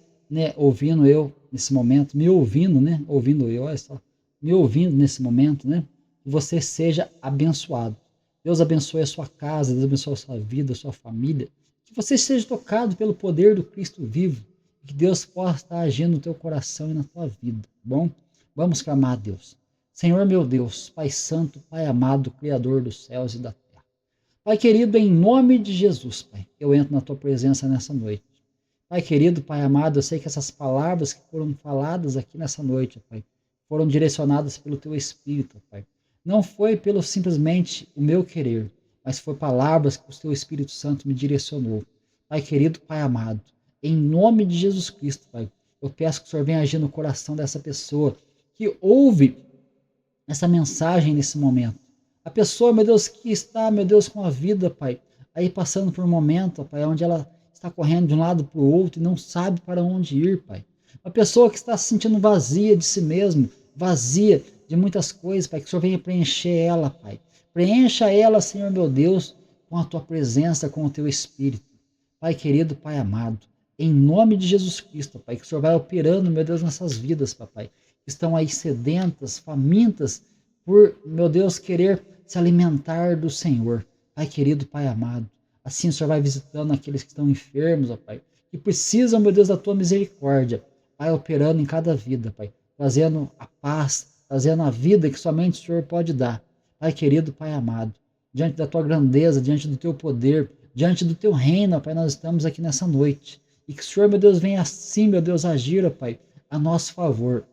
ouvindo eu nesse momento, me ouvindo, ouvindo eu, olha só, me ouvindo nesse momento, que você seja abençoado. Deus abençoe a sua casa, Deus abençoe a sua vida, a sua família. Que você seja tocado pelo poder do Cristo vivo. Que Deus possa estar agindo no teu coração e na tua vida, tá bom? Vamos clamar a Deus. Senhor meu Deus, Pai Santo, Pai amado, Criador dos céus e da terra. Pai querido, em nome de Jesus, Pai, eu entro na tua presença nessa noite. Pai querido, Pai amado, eu sei que essas palavras que foram faladas aqui nessa noite, Pai, foram direcionadas pelo teu Espírito, Pai. Não foi pelo simplesmente o meu querer, mas foi palavras que o teu Espírito Santo me direcionou. Pai querido, Pai amado, em nome de Jesus Cristo, Pai, eu peço que o Senhor venha agir no coração dessa pessoa que ouve essa mensagem nesse momento. A pessoa, meu Deus, que está, meu Deus, com a vida, Pai, aí passando por um momento, Pai, onde ela está correndo de um lado para o outro e não sabe para onde ir, Pai. Uma pessoa que está se sentindo vazia de si mesmo, vazia de muitas coisas, Pai, que o Senhor venha preencher ela, Pai. Preencha ela, Senhor meu Deus, com a tua presença, com o teu Espírito. Pai querido, Pai amado, em nome de Jesus Cristo, Pai, que o Senhor vai operando, meu Deus, nessas vidas, Papai, que estão aí sedentas, famintas, por, meu Deus, querer se alimentar do Senhor. Pai querido, Pai amado, assim o Senhor vai visitando aqueles que estão enfermos, ó Pai, que precisam, meu Deus, da tua misericórdia. Pai, operando em cada vida, Pai, trazendo a paz, trazendo a vida que somente o Senhor pode dar. Pai querido, Pai amado, diante da tua grandeza, diante do teu poder, diante do teu reino, Pai, nós estamos aqui nessa noite. E que o Senhor, meu Deus, venha assim, meu Deus, agir, ó Pai, a nosso favor.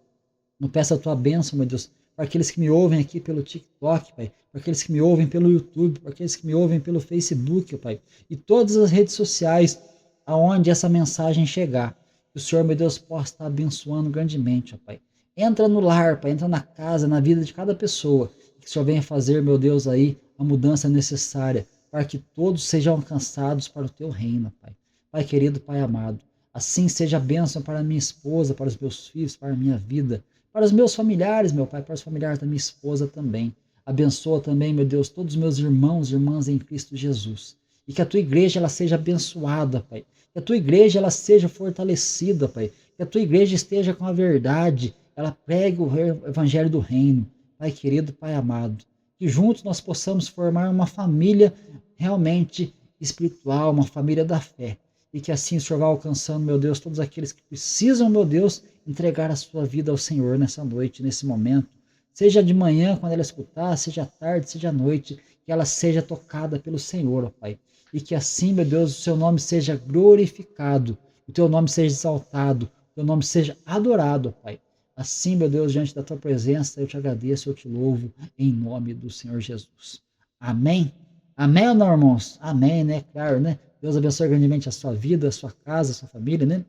Eu peço a tua bênção, meu Deus, para aqueles que me ouvem aqui pelo TikTok, Pai, para aqueles que me ouvem pelo YouTube, para aqueles que me ouvem pelo Facebook, Pai, e todas as redes sociais aonde essa mensagem chegar. Que o Senhor, meu Deus, possa estar abençoando grandemente, ó Pai. Entra no lar, Pai, entra na casa, na vida de cada pessoa. Que o Senhor venha fazer, meu Deus, aí a mudança necessária para que todos sejam alcançados para o teu reino, Pai. Pai querido, Pai amado, assim seja a bênção para a minha esposa, para os meus filhos, para a minha vida, para os meus familiares, meu Pai, para os familiares da minha esposa também. Abençoa também, meu Deus, todos os meus irmãos e irmãs em Cristo Jesus. E que a tua igreja ela seja abençoada, Pai. Que a tua igreja ela seja fortalecida, Pai. Que a tua igreja esteja com a verdade, ela pregue o evangelho do reino. Pai querido, Pai amado, que juntos nós possamos formar uma família realmente espiritual, uma família da fé. E que assim o Senhor vá alcançando, meu Deus, todos aqueles que precisam, meu Deus, entregar a sua vida ao Senhor nessa noite, nesse momento. Seja de manhã, quando ela escutar, seja à tarde, seja à noite, que ela seja tocada pelo Senhor, ó Pai. E que assim, meu Deus, o seu nome seja glorificado, o teu nome seja exaltado, o teu nome seja adorado, ó Pai. Assim, meu Deus, diante da tua presença, eu te agradeço, eu te louvo, em nome do Senhor Jesus. Amém? Amém ou não, irmãos? Amém, Claro, Deus abençoe grandemente a sua vida, a sua casa, a sua família,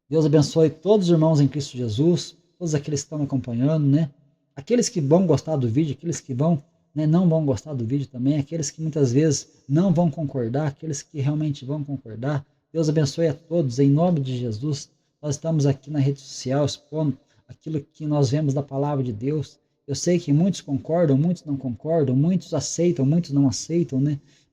Deus abençoe todos os irmãos em Cristo Jesus, todos aqueles que estão me acompanhando, Aqueles que vão gostar do vídeo, aqueles que vão, não vão gostar do vídeo também, aqueles que muitas vezes não vão concordar, aqueles que realmente vão concordar. Deus abençoe a todos, em nome de Jesus. Nós estamos aqui na rede social expondo aquilo que nós vemos da palavra de Deus. Eu sei que muitos concordam, muitos não concordam, muitos aceitam, muitos não aceitam,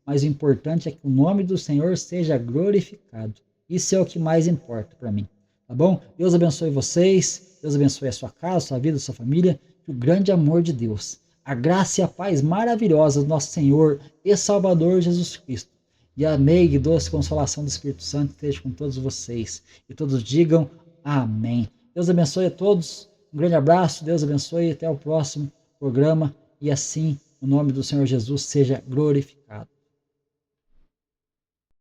Mas o importante é que o nome do Senhor seja glorificado. Isso é o que mais importa para mim, tá bom? Deus abençoe vocês, Deus abençoe a sua casa, a sua vida, a sua família, que o grande amor de Deus, a graça e a paz maravilhosa do nosso Senhor e Salvador Jesus Cristo, e a meiga e doce consolação do Espírito Santo esteja com todos vocês. E todos digam amém. Deus abençoe a todos. Um grande abraço. Deus abençoe. Até o próximo programa. E assim, o nome do Senhor Jesus seja glorificado.